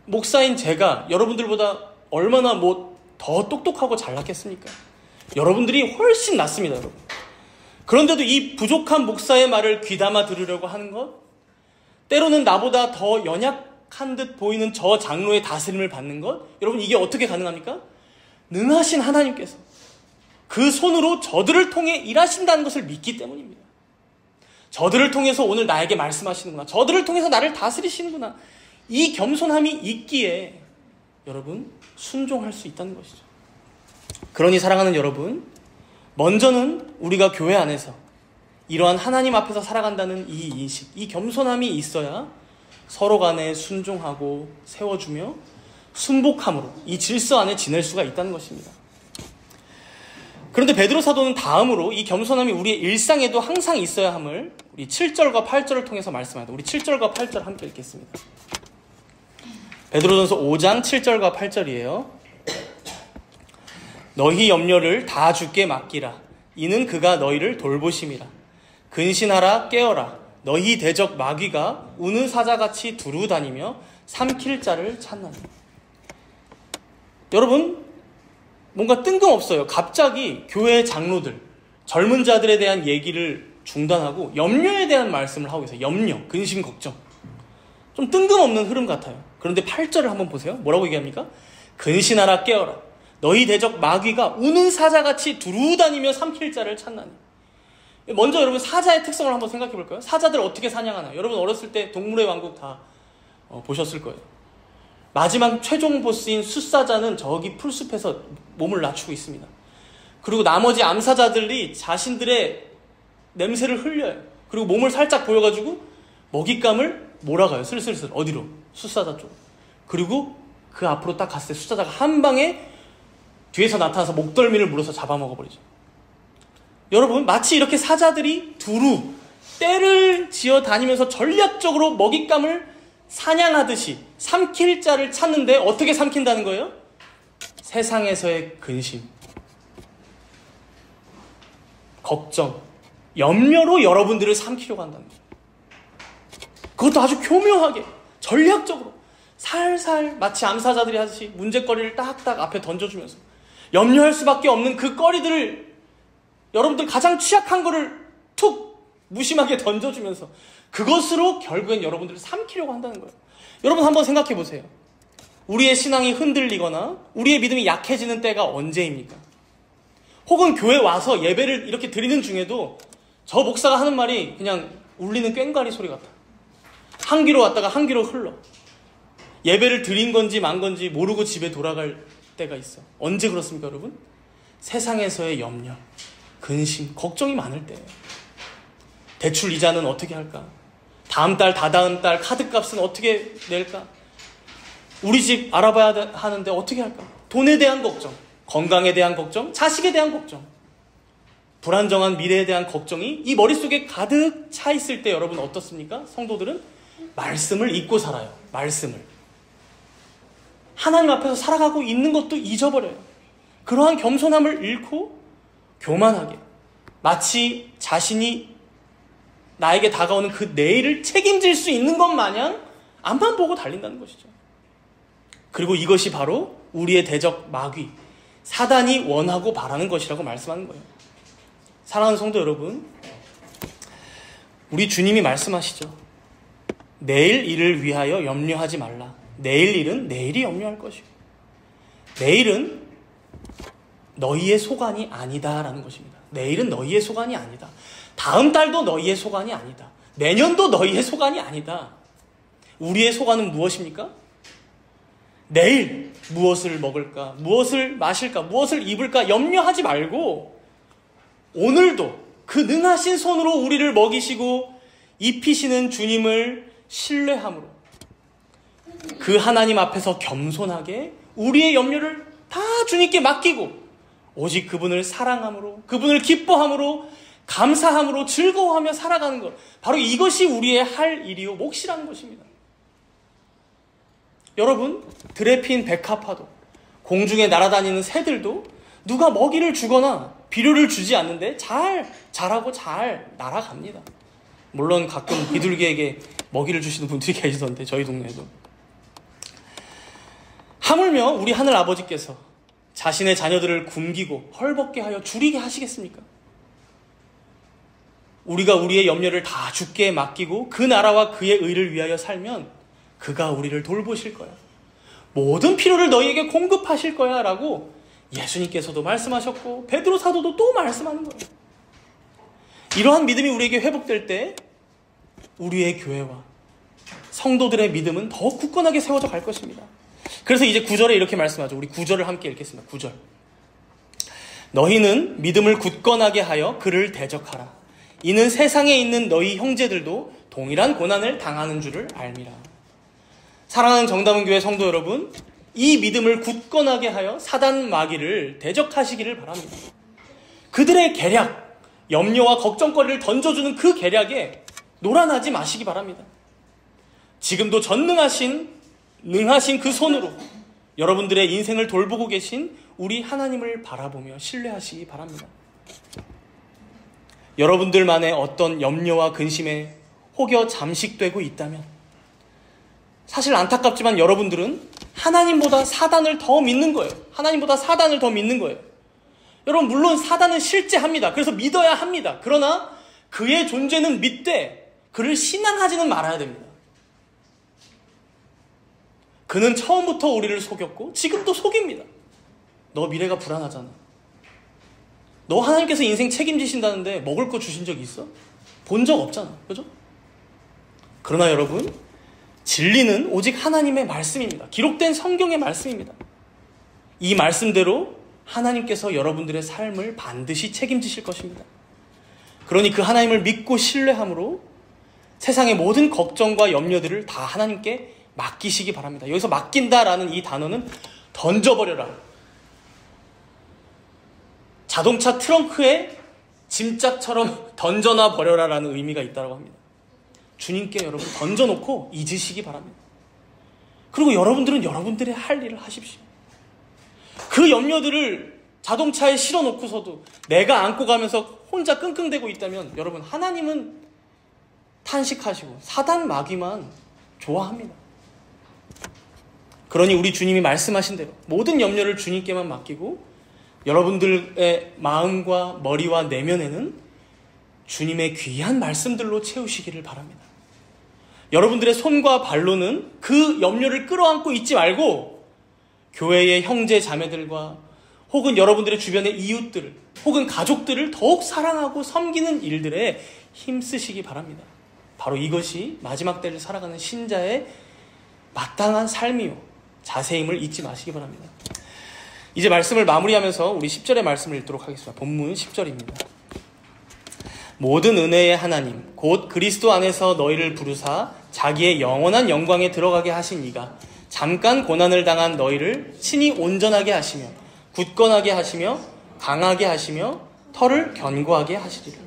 [SPEAKER 1] 목사인 제가 여러분들보다 얼마나 더 똑똑하고 잘났겠습니까? 여러분들이 훨씬 낫습니다, 여러분. 그런데도 이 부족한 목사의 말을 귀담아 들으려고 하는 것, 때로는 나보다 더 연약한 듯 보이는 저 장로의 다스림을 받는 것, 여러분 이게 어떻게 가능합니까? 능하신 하나님께서 그 손으로 저들을 통해 일하신다는 것을 믿기 때문입니다. 저들을 통해서 오늘 나에게 말씀하시는구나. 저들을 통해서 나를 다스리시는구나. 이 겸손함이 있기에 여러분 순종할 수 있다는 것이죠. 그러니 사랑하는 여러분, 먼저는 우리가 교회 안에서 이러한 하나님 앞에서 살아간다는 이 인식, 이 겸손함이 있어야 서로 간에 순종하고 세워주며 순복함으로 이 질서 안에 지낼 수가 있다는 것입니다. 그런데 베드로 사도는 다음으로 이 겸손함이 우리의 일상에도 항상 있어야 함을 우리 7절과 8절을 통해서 말씀합니다. 우리 7절과 8절 함께 읽겠습니다. 베드로전서 5장 7절과 8절이에요. 너희 염려를 다 주께 맡기라. 이는 그가 너희를 돌보심이라. 근신하라 깨어라. 너희 대적 마귀가 우는 사자같이 두루 다니며 삼킬 자를 찾나니. 여러분 뭔가 뜬금없어요. 갑자기 교회 장로들, 젊은 자들에 대한 얘기를 중단하고 염려에 대한 말씀을 하고 계세요. 염려, 근심, 걱정. 좀 뜬금없는 흐름 같아요. 그런데 8절을 한번 보세요. 뭐라고 얘기합니까? 근신하라 깨어라. 너희 대적 마귀가 우는 사자같이 두루다니며 삼킬 자를 찾나니. 먼저 여러분 사자의 특성을 한번 생각해 볼까요? 사자들 어떻게 사냥하나요? 여러분 어렸을 때 동물의 왕국 다 보셨을 거예요. 마지막 최종 보스인 숫사자는 저기 풀숲에서 몸을 낮추고 있습니다. 그리고 나머지 암사자들이 자신들의 냄새를 흘려요. 그리고 몸을 살짝 보여가지고 먹잇감을 몰아가요. 슬슬슬 어디로? 숫사자 쪽. 그리고 그 앞으로 딱 갔을 때 숫사자가 한 방에 뒤에서 나타나서 목덜미를 물어서 잡아먹어버리죠. 여러분 마치 이렇게 사자들이 두루 떼를 지어 다니면서 전략적으로 먹잇감을 사냥하듯이 삼킬 자를 찾는데 어떻게 삼킨다는 거예요? 세상에서의 근심, 걱정, 염려로 여러분들을 삼키려고 한다는 거예요. 그것도 아주 교묘하게 전략적으로 살살 마치 암사자들이 하듯이 문제거리를 딱딱 앞에 던져주면서 염려할 수밖에 없는 그 거리들을 여러분들 가장 취약한 거를 툭 무심하게 던져주면서 그것으로 결국엔 여러분들을 삼키려고 한다는 거예요. 여러분 한번 생각해 보세요. 우리의 신앙이 흔들리거나 우리의 믿음이 약해지는 때가 언제입니까? 혹은 교회 와서 예배를 이렇게 드리는 중에도 저 목사가 하는 말이 그냥 울리는 꽹과리 소리 같아. 한 귀로 왔다가 한 귀로 흘러. 예배를 드린 건지 만 건지 모르고 집에 돌아갈 때가 있어. 언제 그렇습니까, 여러분? 세상에서의 염려, 근심, 걱정이 많을 때예요. 대출 이자는 어떻게 할까? 다음 달, 다다음 달 카드값은 어떻게 낼까? 우리 집 알아봐야 하는데 어떻게 할까? 돈에 대한 걱정, 건강에 대한 걱정, 자식에 대한 걱정, 불안정한 미래에 대한 걱정이 이 머릿속에 가득 차 있을 때 여러분 어떻습니까? 성도들은 말씀을 잊고 살아요. 말씀을. 하나님 앞에서 살아가고 있는 것도 잊어버려요. 그러한 겸손함을 잃고 교만하게 마치 자신이 나에게 다가오는 그 내일을 책임질 수 있는 것 마냥 앞만 보고 달린다는 것이죠. 그리고 이것이 바로 우리의 대적 마귀, 사단이 원하고 바라는 것이라고 말씀하는 거예요. 사랑하는 성도 여러분, 우리 주님이 말씀하시죠. 내일 일을 위하여 염려하지 말라. 내일 일은 내일이 염려할 것이고 내일은 너희의 소관이 아니다라는 것입니다. 내일은 너희의 소관이 아니다. 다음 달도 너희의 소관이 아니다. 내년도 너희의 소관이 아니다. 우리의 소관은 무엇입니까? 내일 무엇을 먹을까? 무엇을 마실까? 무엇을 입을까? 염려하지 말고 오늘도 그 능하신 손으로 우리를 먹이시고 입히시는 주님을 신뢰함으로 그 하나님 앞에서 겸손하게 우리의 염려를 다 주님께 맡기고 오직 그분을 사랑함으로, 그분을 기뻐함으로, 감사함으로, 즐거워하며 살아가는 것, 바로 이것이 우리의 할 일이요 몫이라는 것입니다. 여러분, 들에 핀 백합화도, 공중에 날아다니는 새들도 누가 먹이를 주거나 비료를 주지 않는데 잘 자라고 잘 날아갑니다. 물론 가끔 비둘기에게 먹이를 주시는 분들이 계시던데 저희 동네에도. 하물며 우리 하늘 아버지께서 자신의 자녀들을 굶기고 헐벗게 하여 줄이게 하시겠습니까? 우리가 우리의 염려를 다 주께 맡기고 그 나라와 그의 의를 위하여 살면 그가 우리를 돌보실 거야. 모든 필요를 너희에게 공급하실 거야 라고 예수님께서도 말씀하셨고 베드로 사도도 또 말씀하는 거예요. 이러한 믿음이 우리에게 회복될 때 우리의 교회와 성도들의 믿음은 더 굳건하게 세워져 갈 것입니다. 그래서 이제 9절에 이렇게 말씀하죠. 우리 9절을 함께 읽겠습니다. 9절. 너희는 믿음을 굳건하게 하여 그를 대적하라. 이는 세상에 있는 너희 형제들도 동일한 고난을 당하는 줄을 알미라. 사랑하는 정다문 교회 성도 여러분, 이 믿음을 굳건하게 하여 사단 마귀를 대적하시기를 바랍니다. 그들의 계략, 염려와 걱정거리를 던져주는 그 계략에 놀아나지 마시기 바랍니다. 지금도 능하신 그 손으로 여러분들의 인생을 돌보고 계신 우리 하나님을 바라보며 신뢰하시기 바랍니다. 여러분들만의 어떤 염려와 근심에 혹여 잠식되고 있다면 사실 안타깝지만 여러분들은 하나님보다 사단을 더 믿는 거예요. 하나님보다 사단을 더 믿는 거예요. 여러분, 물론 사단은 실제합니다. 그래서 믿어야 합니다. 그러나 그의 존재는 믿되 그를 신앙하지는 말아야 됩니다. 그는 처음부터 우리를 속였고 지금도 속입니다. 너 미래가 불안하잖아. 너 하나님께서 인생 책임지신다는데 먹을 거 주신 적 있어? 본 적 없잖아. 그죠? 그러나 여러분, 진리는 오직 하나님의 말씀입니다. 기록된 성경의 말씀입니다. 이 말씀대로 하나님께서 여러분들의 삶을 반드시 책임지실 것입니다. 그러니 그 하나님을 믿고 신뢰함으로 세상의 모든 걱정과 염려들을 다 하나님께 맡기시기 바랍니다. 여기서 맡긴다라는 이 단어는 던져버려라. 자동차 트렁크에 짐짝처럼 던져놔 버려라라는 의미가 있다고 합니다. 주님께 여러분 던져놓고 잊으시기 바랍니다. 그리고 여러분들은 여러분들의 할 일을 하십시오. 그 염려들을 자동차에 실어놓고서도 내가 안고 가면서 혼자 끙끙대고 있다면 여러분, 하나님은 탄식하시고 사단 마귀만 좋아합니다. 그러니 우리 주님이 말씀하신 대로 모든 염려를 주님께만 맡기고 여러분들의 마음과 머리와 내면에는 주님의 귀한 말씀들로 채우시기를 바랍니다. 여러분들의 손과 발로는 그 염려를 끌어안고 있지 말고 교회의 형제 자매들과 혹은 여러분들의 주변의 이웃들을 혹은 가족들을 더욱 사랑하고 섬기는 일들에 힘쓰시기 바랍니다. 바로 이것이 마지막 때를 살아가는 신자의 마땅한 삶이요 자세임을 잊지 마시기 바랍니다. 이제 말씀을 마무리하면서 우리 10절의 말씀을 읽도록 하겠습니다. 본문 10절입니다. 모든 은혜의 하나님 곧 그리스도 안에서 너희를 부르사 자기의 영원한 영광에 들어가게 하신 이가 잠깐 고난을 당한 너희를 친히 온전하게 하시며 굳건하게 하시며 강하게 하시며 털을 견고하게 하시리라.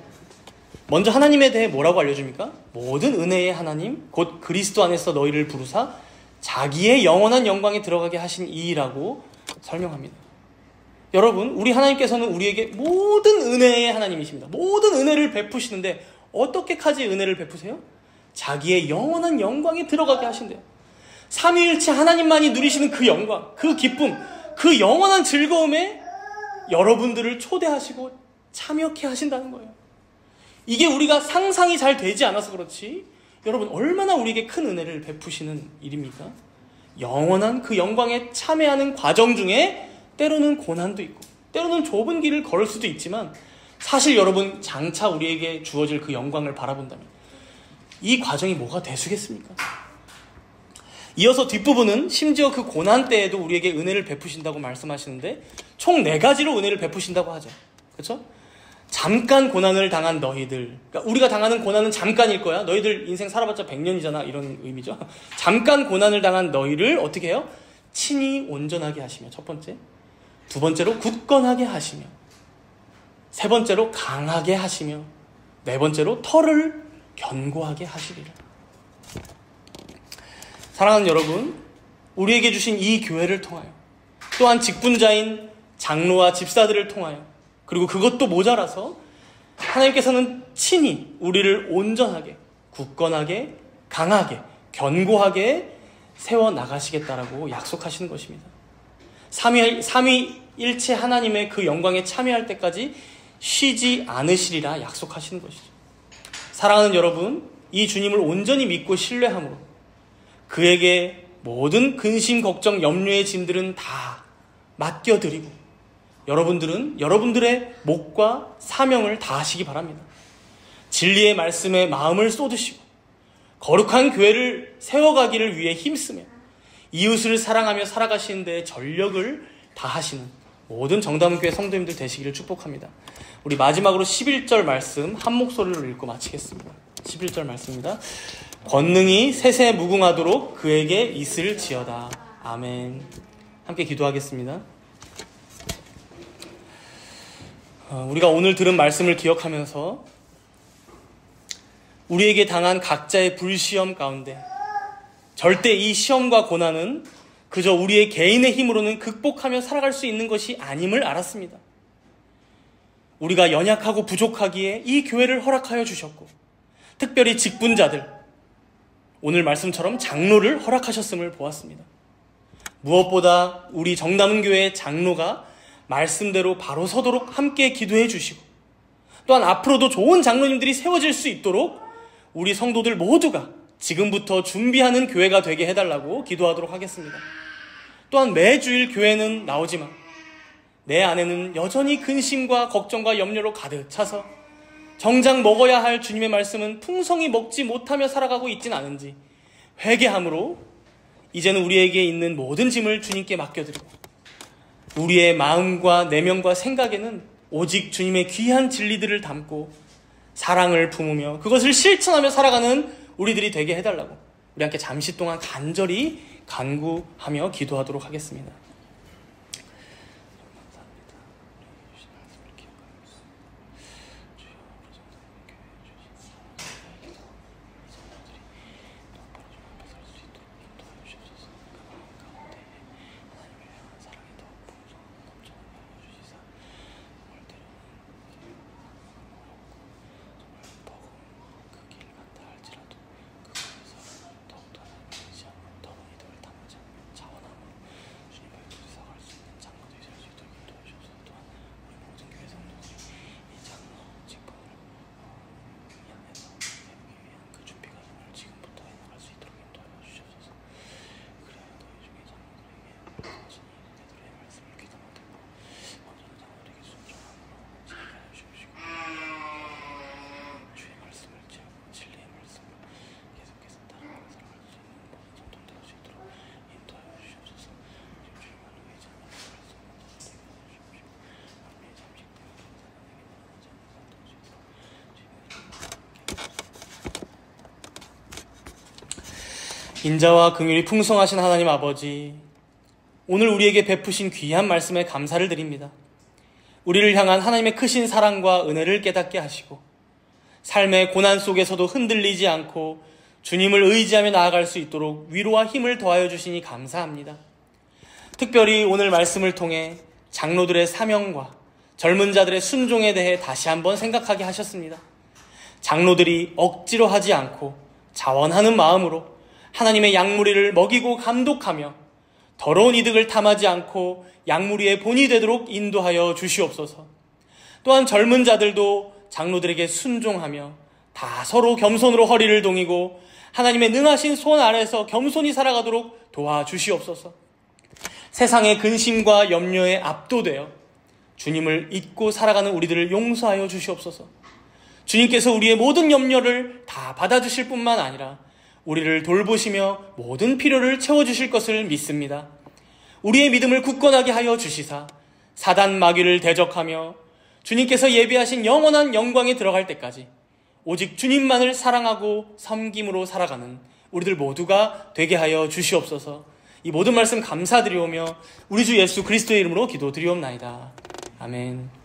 [SPEAKER 1] 먼저 하나님에 대해 뭐라고 알려줍니까? 모든 은혜의 하나님 곧 그리스도 안에서 너희를 부르사 자기의 영원한 영광에 들어가게 하신 이라고 설명합니다. 여러분, 우리 하나님께서는 우리에게 모든 은혜의 하나님이십니다. 모든 은혜를 베푸시는데 어떻게까지 은혜를 베푸세요? 자기의 영원한 영광에 들어가게 하신대요. 삼위일체 하나님만이 누리시는 그 영광, 그 기쁨, 그 영원한 즐거움에 여러분들을 초대하시고 참여케 하신다는 거예요. 이게 우리가 상상이 잘 되지 않아서 그렇지 여러분, 얼마나 우리에게 큰 은혜를 베푸시는 일입니까? 영원한 그 영광에 참여하는 과정 중에 때로는 고난도 있고 때로는 좁은 길을 걸을 수도 있지만 사실 여러분, 장차 우리에게 주어질 그 영광을 바라본다면 이 과정이 뭐가 대수겠습니까? 이어서 뒷부분은 심지어 그 고난 때에도 우리에게 은혜를 베푸신다고 말씀하시는데 총 4가지로 은혜를 베푸신다고 하죠. 그렇죠? 잠깐 고난을 당한 너희들, 그러니까 우리가 당하는 고난은 잠깐일 거야. 너희들 인생 살아봤자 100년이잖아 이런 의미죠. 잠깐 고난을 당한 너희를 어떻게 해요? 친히 온전하게 하시며, 첫 번째. 두 번째로 굳건하게 하시며, 세 번째로 강하게 하시며, 네 번째로 털을 견고하게 하시리라. 사랑하는 여러분, 우리에게 주신 이 교회를 통하여 또한 직분자인 장로와 집사들을 통하여 그리고 그것도 모자라서 하나님께서는 친히 우리를 온전하게, 굳건하게, 강하게, 견고하게 세워나가시겠다라고 약속하시는 것입니다. 삼위일체 하나님의 그 영광에 참여할 때까지 쉬지 않으시리라 약속하시는 것이죠. 사랑하는 여러분, 이 주님을 온전히 믿고 신뢰함으로 그에게 모든 근심, 걱정, 염려의 짐들은 다 맡겨드리고 여러분들은 여러분들의 몫과 사명을 다하시기 바랍니다. 진리의 말씀에 마음을 쏟으시고 거룩한 교회를 세워가기를 위해 힘쓰며 이웃을 사랑하며 살아가시는 데 전력을 다하시는 모든 정다문교회 성도님들 되시기를 축복합니다. 우리 마지막으로 11절 말씀 한 목소리로 읽고 마치겠습니다. 11절 말씀입니다. 권능이 세세 무궁하도록 그에게 있을지어다. 아멘. 함께 기도하겠습니다. 우리가 오늘 들은 말씀을 기억하면서 우리에게 당한 각자의 불시험 가운데 절대 이 시험과 고난은 그저 우리의 개인의 힘으로는 극복하며 살아갈 수 있는 것이 아님을 알았습니다. 우리가 연약하고 부족하기에 이 교회를 허락하여 주셨고 특별히 직분자들, 오늘 말씀처럼 장로를 허락하셨음을 보았습니다. 무엇보다 우리 정다문교회의 장로가 말씀대로 바로 서도록 함께 기도해 주시고, 또한 앞으로도 좋은 장로님들이 세워질 수 있도록 우리 성도들 모두가 지금부터 준비하는 교회가 되게 해달라고 기도하도록 하겠습니다. 또한 매주일 교회는 나오지만 내 안에는 여전히 근심과 걱정과 염려로 가득 차서 정작 먹어야 할 주님의 말씀은 풍성히 먹지 못하며 살아가고 있진 않은지 회개함으로 이제는 우리에게 있는 모든 짐을 주님께 맡겨드리고, 우리의 마음과 내면과 생각에는 오직 주님의 귀한 진리들을 담고 사랑을 품으며 그것을 실천하며 살아가는 우리들이 되게 해달라고 우리 함께 잠시 동안 간절히 간구하며 기도하도록 하겠습니다. 인자와 긍휼이 풍성하신 하나님 아버지, 오늘 우리에게 베푸신 귀한 말씀에 감사를 드립니다. 우리를 향한 하나님의 크신 사랑과 은혜를 깨닫게 하시고 삶의 고난 속에서도 흔들리지 않고 주님을 의지하며 나아갈 수 있도록 위로와 힘을 더하여 주시니 감사합니다. 특별히 오늘 말씀을 통해 장로들의 사명과 젊은 자들의 순종에 대해 다시 한번 생각하게 하셨습니다. 장로들이 억지로 하지 않고 자원하는 마음으로 하나님의 양무리를 먹이고 감독하며 더러운 이득을 탐하지 않고 양무리의 본이 되도록 인도하여 주시옵소서. 또한 젊은 자들도 장로들에게 순종하며 다 서로 겸손으로 허리를 동이고 하나님의 능하신 손 아래서 겸손히 살아가도록 도와주시옵소서. 세상의 근심과 염려에 압도되어 주님을 잊고 살아가는 우리들을 용서하여 주시옵소서. 주님께서 우리의 모든 염려를 다 받아주실 뿐만 아니라 우리를 돌보시며 모든 필요를 채워주실 것을 믿습니다. 우리의 믿음을 굳건하게 하여 주시사 사단 마귀를 대적하며 주님께서 예비하신 영원한 영광에 들어갈 때까지 오직 주님만을 사랑하고 섬김으로 살아가는 우리들 모두가 되게 하여 주시옵소서. 이 모든 말씀 감사드리오며 우리 주 예수 그리스도의 이름으로 기도드리옵나이다. 아멘.